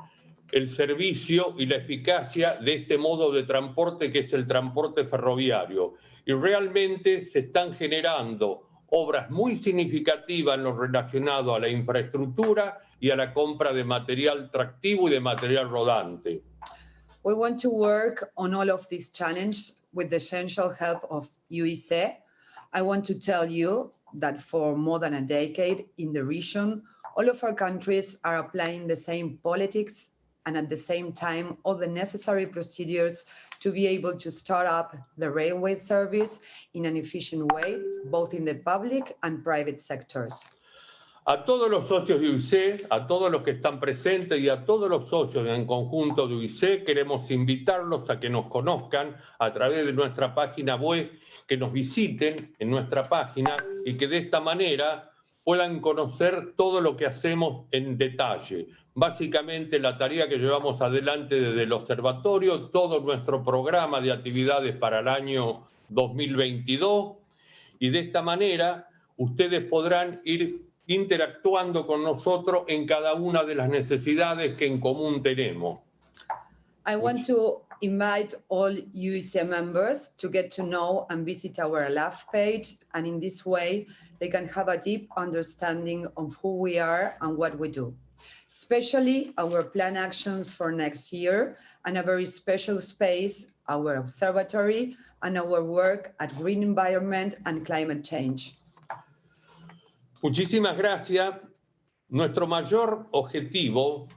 Speaker 9: el servicio y la eficacia de este modo de transporte que es el transporte ferroviario. y realmente se están generando obras muy significativas en lo relacionado a la infraestructura y a la compra de material tractivo y de material rodante.
Speaker 10: We want to work on all of these challenges with the essential help of UIC. I want to tell you that for more than a decade in the region, all of our countries are applying the same politics and at the same time all the necessary procedures to be able to start up the railway service in an efficient way, both in the public and private sectors.
Speaker 9: A todos los socios de UIC, a todos los que están presentes y a todos los socios en conjunto de UIC, queremos invitarlos a que nos conozcan a través de nuestra página web, que nos visiten en nuestra página y que de esta manera puedan conocer todo lo que hacemos en detalle. Básicamente la tarea que llevamos adelante desde el observatorio, todo nuestro programa de actividades para el año 2022 y de esta manera ustedes podrán ir interactuando con nosotros en cada una de las necesidades que en común tenemos.
Speaker 10: I want to invite all UIC members to get to know and visit our lab page, and in this way they can have a deep understanding of who we are and what we do, especially our plan actions for next year and a very special space, our observatory and our work at green environment and climate change.
Speaker 9: Muchísimas gracias. Nuestro mayor objetivo,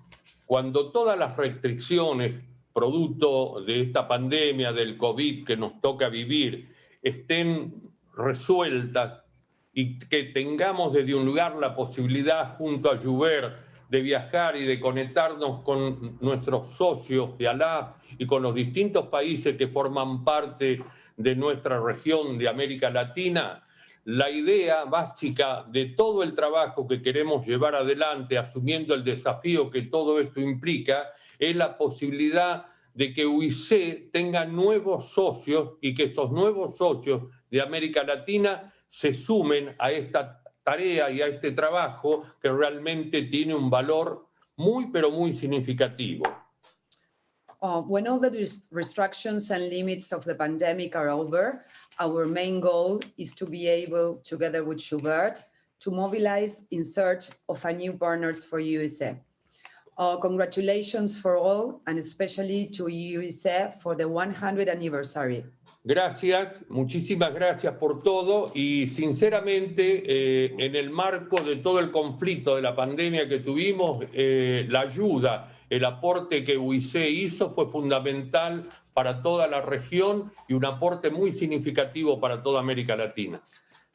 Speaker 9: cuando todas las restricciones producto de esta pandemia del COVID que nos toca vivir estén resueltas y que tengamos desde un lugar la posibilidad junto a Juber de viajar y de conectarnos con nuestros socios de ALAP y con los distintos países que forman parte de nuestra región de América Latina, la idea básica de todo el trabajo que queremos llevar adelante, asumiendo el desafío que todo esto implica, es la posibilidad de que UIC tenga nuevos socios y que esos nuevos socios de América Latina se sumen a esta tarea y a este trabajo que realmente tiene un valor muy, pero muy significativo.
Speaker 10: When all the restrictions and limits of the pandemic are over, our main goal is to be able, together with Schubert, to mobilize in search of a new partners for UIC. Congratulations for all, and especially to UIC for the 100th anniversary.
Speaker 9: Gracias, muchísimas gracias por todo y sinceramente en el marco de todo el conflicto de la pandemia que tuvimos, la ayuda, el aporte que UIC hizo fue fundamental para toda la región y un aporte muy significativo para toda América Latina.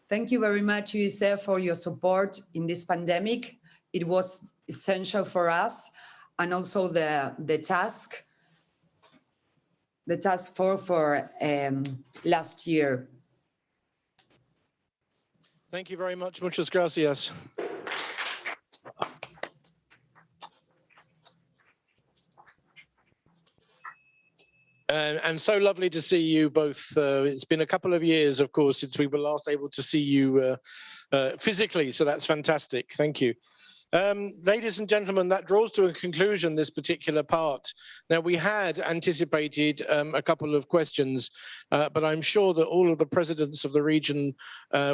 Speaker 10: Thank you very much, UIC, for your support in this pandemic. It was essential for us, and also the task force for last year.
Speaker 2: Thank you very much. Muchas gracias. And so lovely to see you both. It's been a couple of years, of course, since we were last able to see you physically, so that's fantastic. Thank you. Ladies and gentlemen, that draws to a conclusion this particular part. Now, we had anticipated a couple of questions, but I'm sure that all of the presidents of the region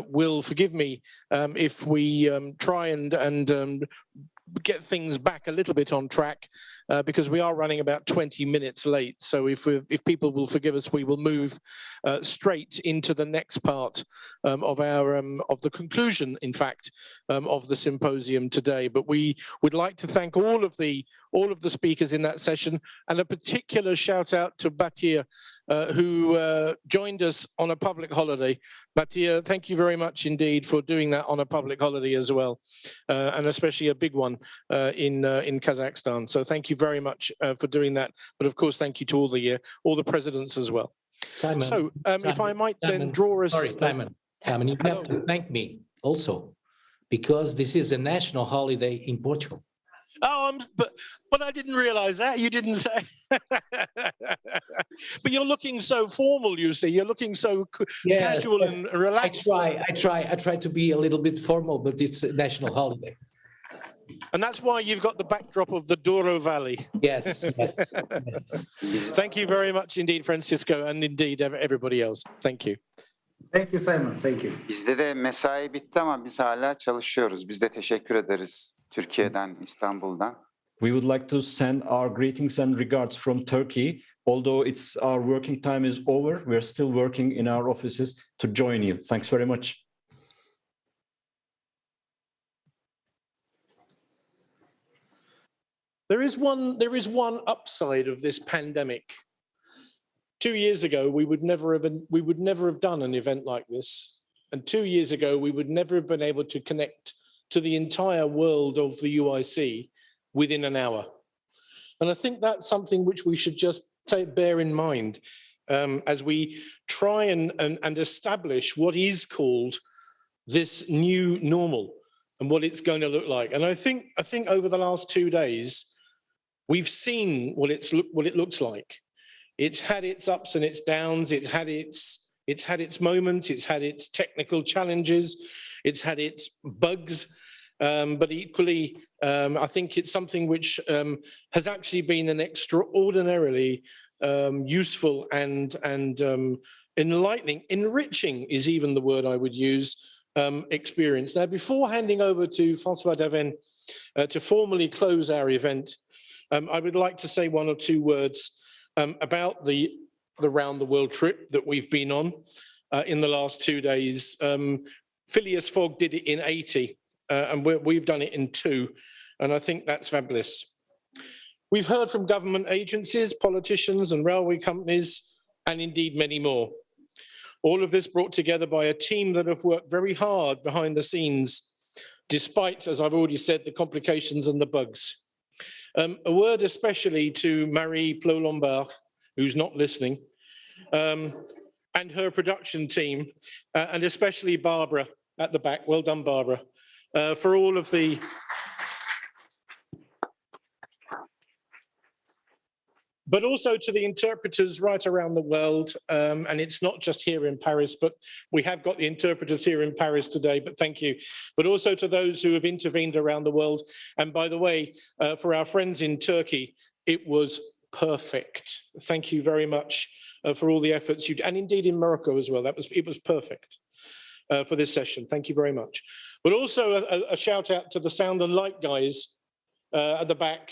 Speaker 2: will forgive me if we try and get things back a little bit on track because we are running about 20 minutes late. So if people will forgive us, we will move straight into the next part of the conclusion, in fact, of the symposium today. But we would like to thank all of the speakers in that session, and a particular shout out to Batyr, who joined us on a public holiday. Batyr, thank you very much indeed for doing that on a public holiday as well, and especially a big one in Kazakhstan. So thank you very much for doing that. But of course, thank you to all the presidents as well.
Speaker 3: Simon,
Speaker 2: so if I might then draw us...
Speaker 3: Sorry, Simon, you have to thank me also, because this is a national holiday in Portugal.
Speaker 2: Oh, but I didn't realize that. You didn't say. But you're looking so formal, you see. You're looking so casual and relaxed.
Speaker 3: I try to be a little bit formal, but it's a national holiday.
Speaker 2: And that's why you've got the backdrop of the Douro Valley.
Speaker 3: Yes.
Speaker 2: Thank you very much indeed, Francisco, and indeed everybody else. Thank you.
Speaker 5: Thank you, Simon. Thank you.
Speaker 7: Bizde de mesai bitti ama biz hala çalışıyoruz. Biz de teşekkür ederiz Türkiye'den, İstanbul'dan.
Speaker 11: We would like to send our greetings and regards from Turkey. Although our working time is over, we're still working in our offices to join you. Thanks very much.
Speaker 2: There is one upside of this pandemic. 2 years ago, we would never have done an event like this. And 2 years ago, we would never have been able to connect to the entire world of the UIC within an hour. And I think that's something which we should just bear in mind as we try and establish what is called this new normal and what it's going to look like. And I think over the last 2 days, we've seen what it looks like. It's had its ups and its downs. It's had its moments. It's had its technical challenges. It's had its bugs. But equally, I think it's something which has actually been an extraordinarily useful and enlightening, enriching is even the word I would use, experience. Now, before handing over to François Davenne to formally close our event, I would like to say 1 or 2 words about the round the world trip that we've been on in the last 2 days. Phileas Fogg did it in 80, and we've done it in 2, and I think that's fabulous. We've heard from government agencies, politicians and railway companies, and indeed many more. All of this brought together by a team that have worked very hard behind the scenes, despite, as I've already said, the complications and the bugs. A word especially to Marie Plot-Lombard, who's not listening, and her production team, and especially Barbara at the back. Well done, Barbara, for all of the... But also to the interpreters right around the world, and it's not just here in Paris, but we have got the interpreters here in Paris today, but thank you. But also to those who have intervened around the world. And by the way, for our friends in Turkey, it was perfect. Thank you very much for all the efforts you did, and indeed in Morocco as well. It was perfect for this session. Thank you very much. But also a shout out to the sound and light guys at the back.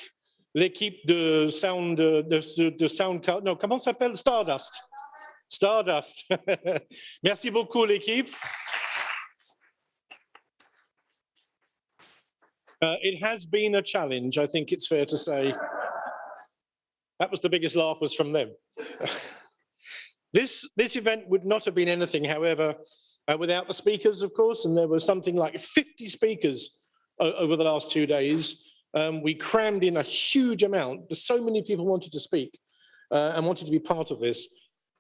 Speaker 2: L'équipe de sound, non, comment ça s'appelle? Stardust. Stardust. Merci beaucoup, l'équipe. It has been a challenge, I think it's fair to say. That was the biggest laugh was from them. This event would not have been anything, however, without the speakers, of course, and there was something like 50 speakers over the last 2 days. We crammed in a huge amount. So many people wanted to speak and wanted to be part of this.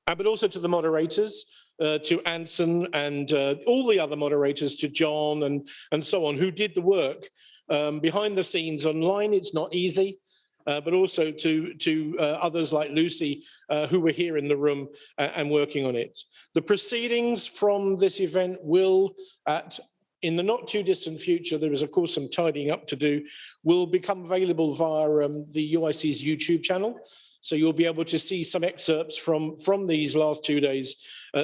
Speaker 2: But also to the moderators, to Anson and all the other moderators, to John and so on, who did the work behind the scenes online. It's not easy, but also to others like Lucy, who were here in the room and working on it. The proceedings from this event will, in the not too distant future, there is of course some tidying up to do, will become available via the UIC's YouTube channel. So you'll be able to see some excerpts from these last 2 days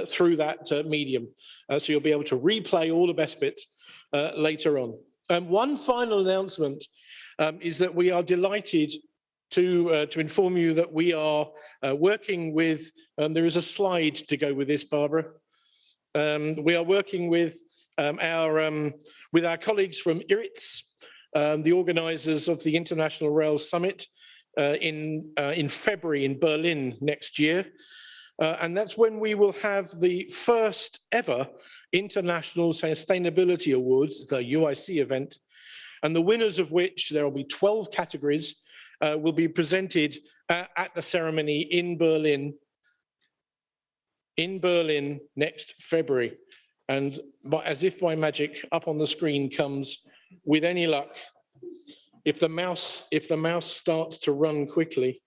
Speaker 2: through that medium. So you'll be able to replay all the best bits later on. One final announcement is that we are delighted to inform you that we are working with, there is a slide to go with this, Barbara. We are working with our colleagues from IRITS, the organisers of the International Rail Summit in February in Berlin next year. And that's when we will have the first ever International Sustainability Awards, the UIC event, and the winners of which, there will be 12 categories, will be presented at the ceremony in Berlin next February. And as if by magic, up on the screen comes, with any luck, if the mouse starts to run quickly,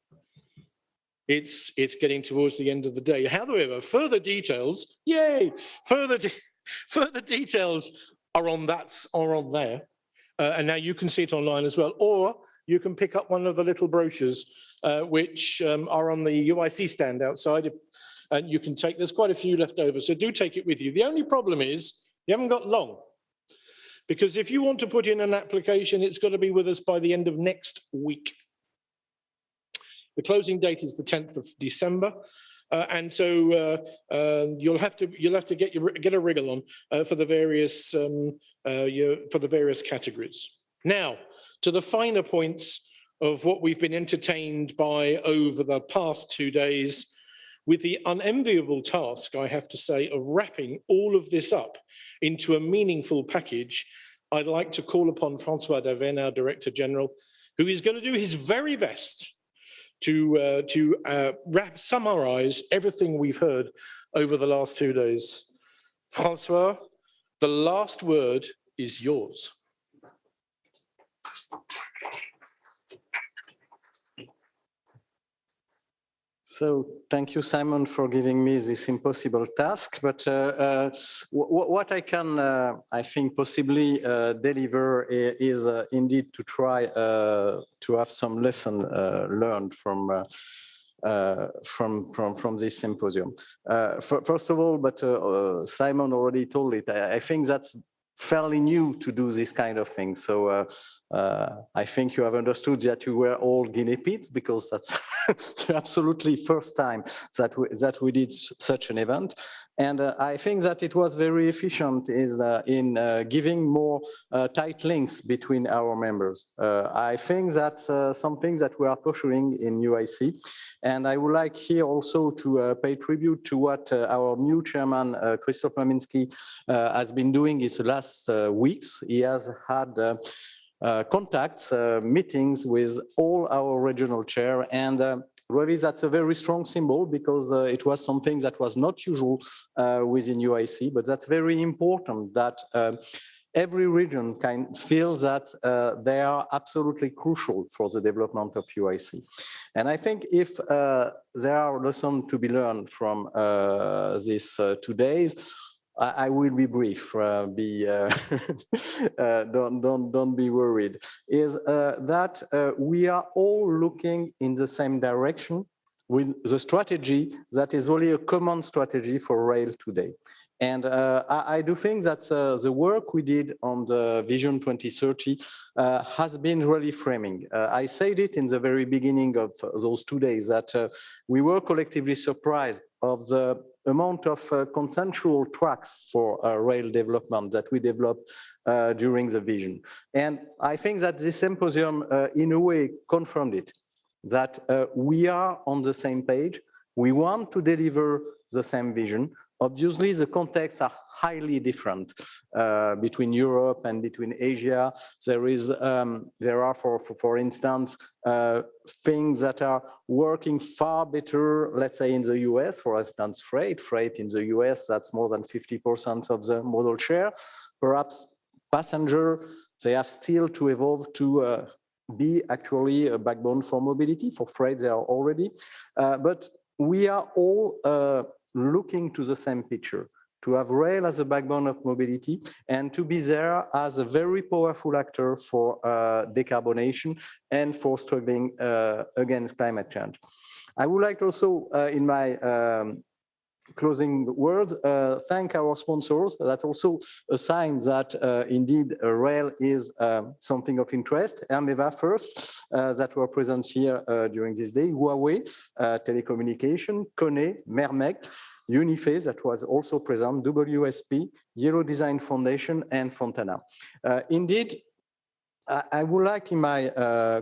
Speaker 2: it's getting towards the end of the day. However, further details, yay! Further details are on there, and now you can see it online as well, or you can pick up one of the little brochures which are on the UIC stand outside. and you can take, there's quite a few left over, so do take it with you. The only problem is you haven't got long, because if you want to put in an application, it's got to be with us by the end of next week. The closing date is the 10th of December. And so you'll have to get a wriggle on for the various categories. Now, to the finer points of what we've been entertained by over the past 2 days, with the unenviable task, I have to say, of wrapping all of this up into a meaningful package, I'd like to call upon François Davenne, our Director General, who is going to do his very best to summarize everything we've heard over the last 2 days. François, the last word is yours.
Speaker 12: So thank you, Simon, for giving me this impossible task. But what I can, I think, possibly deliver is indeed to try to have some lesson learned from this symposium. First of all, but Simon already told it, I think that's fairly new to do this kind of thing. So I think you have understood that you were all guinea pigs, because that's the absolutely first time that we did such an event. And I think that it was very efficient in giving more tight links between our members. I think that's something that we are pursuing in UIC. And I would like here also to pay tribute to what our new chairman, Krzysztof Maminski, has been doing these last weeks. He has had contacts, meetings with all our regional chair, and really that's a very strong symbol, because it was something that was not usual within UIC, but that's very important that every region can feel that they are absolutely crucial for the development of UIC. And I think if there are lessons to be learned from these 2 days, I will be brief. Don't be worried. Is that we are all looking in the same direction with the strategy that is really a common strategy for rail today. And I do think that the work we did on the Vision 2030 has been really framing. I said it in the very beginning of those 2 days that we were collectively surprised of the amount of consensual tracks for rail development that we developed during the vision. And I think that this symposium in a way confirmed it, that we are on the same page. We want to deliver the same vision. Obviously, the contexts are highly different between Europe and between Asia. There are, for instance, things that are working far better, let's say in the US, for instance, freight in the US, that's more than 50% of the modal share. Perhaps passenger, they have still to evolve to be actually a backbone for mobility. For freight, they are already. But we are all looking to the same picture, to have rail as a backbone of mobility and to be there as a very powerful actor for decarbonation and for struggling against climate change. I would like also, in my closing words, thank our sponsors. That's also a sign that indeed rail is something of interest. Hermeva first, that were present here during this day, Huawei, telecommunication, Kone, Mermec, Uniface, that was also present, WSP, Yellow Design Foundation, and Fontana. Indeed, I would like in my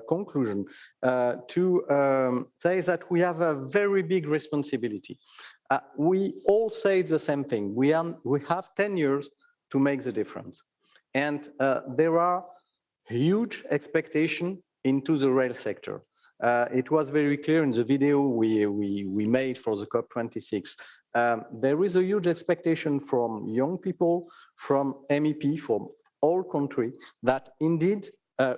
Speaker 12: conclusion to say that we have a very big responsibility. We all say the same thing. We have 10 years to make the difference. And there are huge expectations into the rail sector. It was very clear in the video we made for the COP26. There is a huge expectation from young people, from MEP, from all countries, that indeed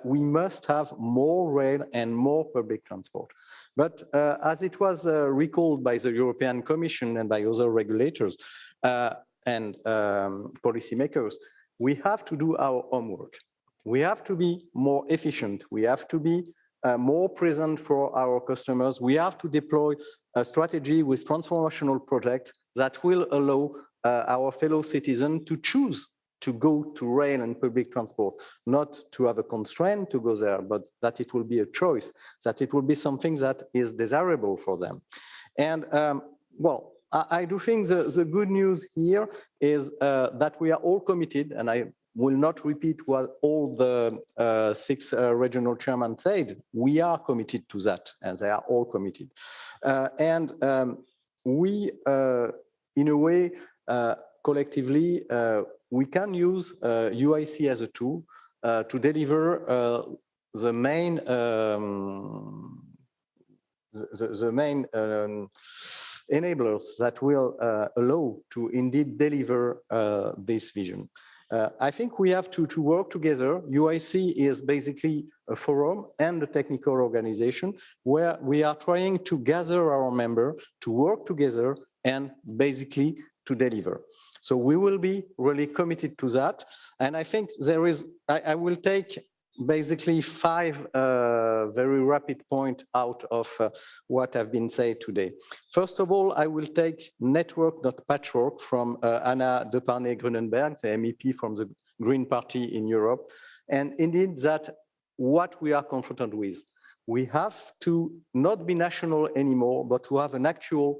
Speaker 12: we must have more rail and more public transport. But as it was recalled by the European Commission and by other regulators and policymakers, we have to do our homework. We have to be more efficient. We have to be more present for our customers. We have to deploy a strategy with transformational projects that will allow our fellow citizens to choose to go to rail and public transport, not to have a constraint to go there, but that it will be a choice, that it will be something that is desirable for them. And well, I do think the good news here is that we are all committed, and I will not repeat what all the 6 regional chairmen said. We are committed to that, and they are all committed. We, in a way, collectively, we can use UIC as a tool to deliver the main enablers that will allow to indeed deliver this vision. I think we have to work together. UIC is basically a forum and a technical organization where we are trying to gather our members to work together and basically to deliver. So we will be really committed to that. And I think there is, I will take basically 5 very rapid points out of what have been said today. First of all, I will take network, not patchwork, from Anna Deparnay-Grunenberg, the MEP from the Green Party in Europe. And indeed, that what we are confronted with, we have to not be national anymore, but to have an actual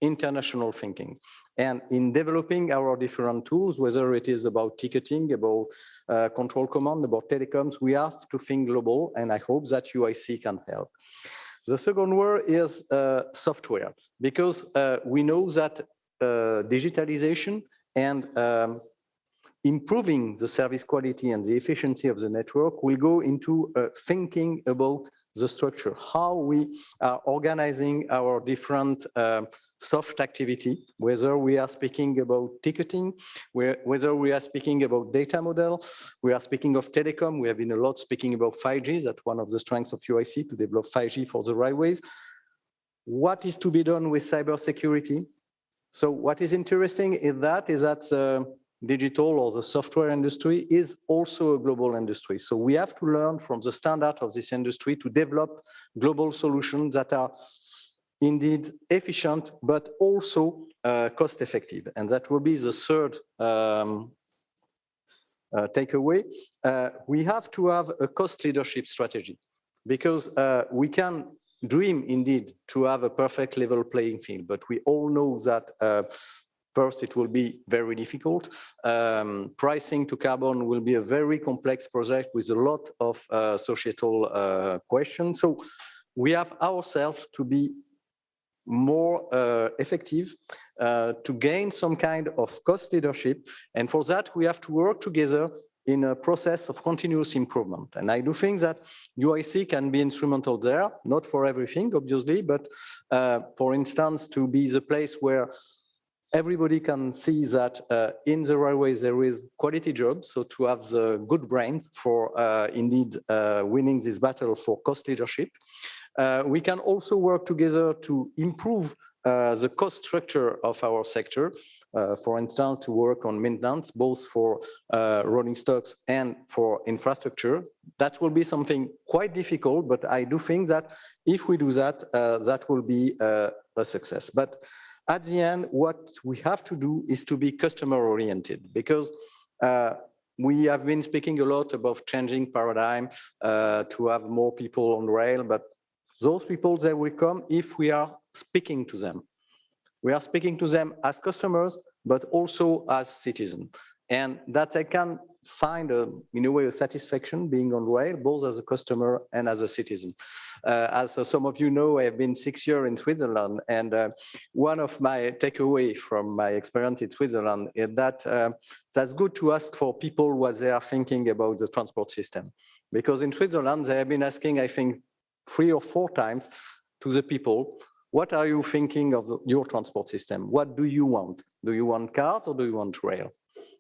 Speaker 12: international thinking. And in developing our different tools, whether it is about ticketing, about control command, about telecoms, we have to think global, and I hope that UIC can help. The second word is software, because we know that digitalization and improving the service quality and the efficiency of the network will go into thinking about the structure, how we are organizing our different soft activity, whether we are speaking about ticketing, whether we are speaking about data model, we are speaking of telecom, we have been a lot speaking about 5G, that's one of the strengths of UIC to develop 5G for the railways. What is to be done with cybersecurity? So what is interesting is that digital or the software industry is also a global industry. So we have to learn from the standard of this industry to develop global solutions that are indeed efficient, but also cost effective. And that will be the third takeaway. We have to have a cost leadership strategy, because we can dream indeed to have a perfect level playing field, but we all know that first, it will be very difficult. Pricing to carbon will be a very complex project with a lot of societal questions. So we have ourselves to be more effective, to gain some kind of cost leadership. And for that, we have to work together in a process of continuous improvement. And I do think that UIC can be instrumental there, not for everything, obviously, but for instance, to be the place where everybody can see that in the railways there is quality jobs, so to have the good brains for indeed winning this battle for cost leadership. We can also work together to improve the cost structure of our sector, for instance, to work on maintenance, both for rolling stocks and for infrastructure. That will be something quite difficult, but I do think that if we do that, that will be a success. But at the end, what we have to do is to be customer-oriented, because we have been speaking a lot about changing paradigm to have more people on rail, but those people, they will come if we are speaking to them. We are speaking to them as customers, but also as citizens. And that I can find, in a way, a satisfaction being on rail, both as a customer and as a citizen. As some of you know, I have been 6 years in Switzerland, and one of my takeaway from my experience in Switzerland is that that's good to ask for people what they are thinking about the transport system. Because in Switzerland, they have been asking, I think, 3 or 4 times to the people, what are you thinking of your transport system? What do you want? Do you want cars or do you want rail?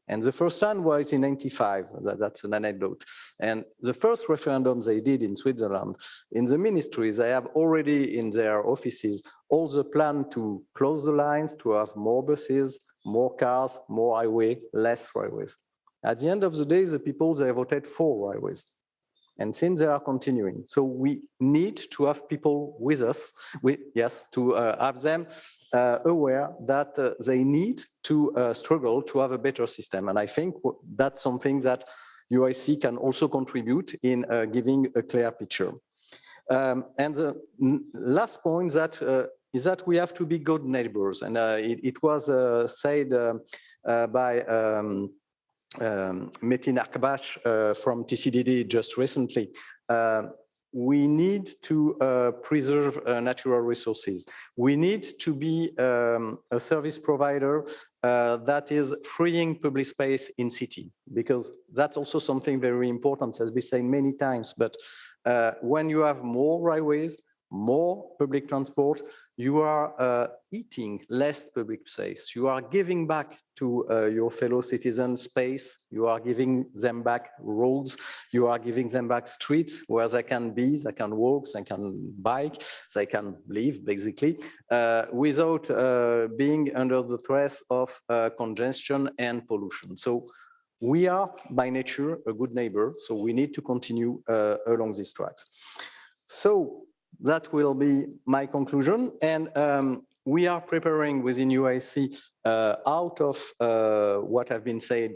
Speaker 12: And the first time was in '95, that's an anecdote. And the first referendum they did in Switzerland, in the ministries, they have already in their offices all the plan to close the lines, to have more buses, more cars, more highway, less railways. At the end of the day, the people, they voted for railways. And since they are continuing, so we need to have people with us, to have them aware that they need to struggle to have a better system. And I think that's something that UIC can also contribute in giving a clear picture. And the last point is that we have to be good neighbors. And it was said by Metin Akbaş from TCDD just recently. We need to preserve natural resources. We need to be a service provider that is freeing public space in city, because that's also something very important, as been said many times. But when you have more railways, more public transport, you are eating less public space. You are giving back to your fellow citizens space. You are giving them back roads. You are giving them back streets where they can be, they can walk, they can bike, they can live, basically, without being under the threat of congestion and pollution. So we are, by nature, a good neighbor. So we need to continue along these tracks. So that will be my conclusion. And we are preparing within UIC out of what have been said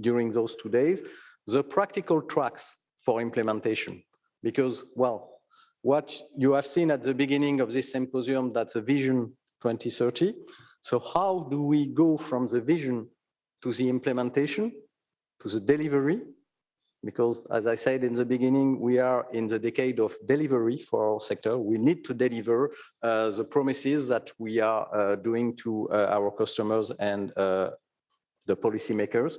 Speaker 12: during those 2 days, the practical tracks for implementation. Because, well, what you have seen at the beginning of this symposium, that's a vision 2030. So how do we go from the vision to the implementation, to the delivery? Because, as I said in the beginning, we are in the decade of delivery for our sector. We need to deliver the promises that we are doing to our customers and the policymakers.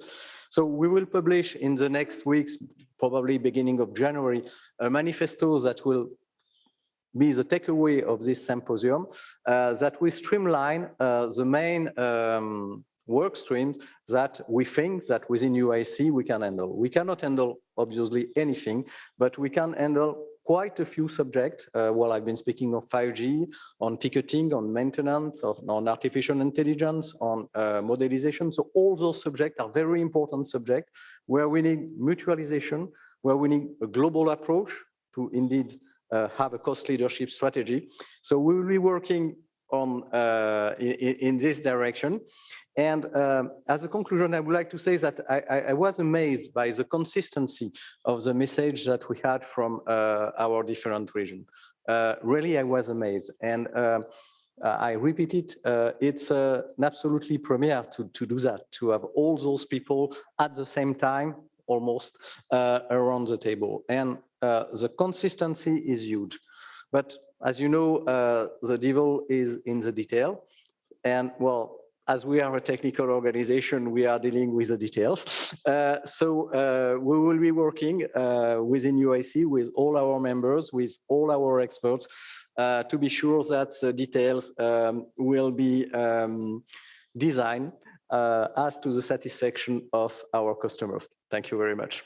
Speaker 12: So we will publish in the next weeks, probably beginning of January, a manifesto that will be the takeaway of this symposium, that will streamline the main work streams that we think that within UIC we can handle. We cannot handle, obviously, anything, but we can handle quite a few subjects. Well, I've been speaking of 5G, on ticketing, on maintenance, on artificial intelligence, on modelization. So all those subjects are very important subjects where we need mutualization, where we need a global approach to indeed have a cost leadership strategy. So we will be working on in this direction. And as a conclusion, I would like to say that I was amazed by the consistency of the message that we had from our different regions. Really, I was amazed. And I repeat it, it's an absolutely premiere to do that, to have all those people at the same time, almost, around the table. And the consistency is huge. But as you know, the devil is in the detail. And well, as we are a technical organization, we are dealing with the details. So we will be working within UIC with all our members, with all our experts, to be sure that the details will be designed as to the satisfaction of our customers. Thank you very much.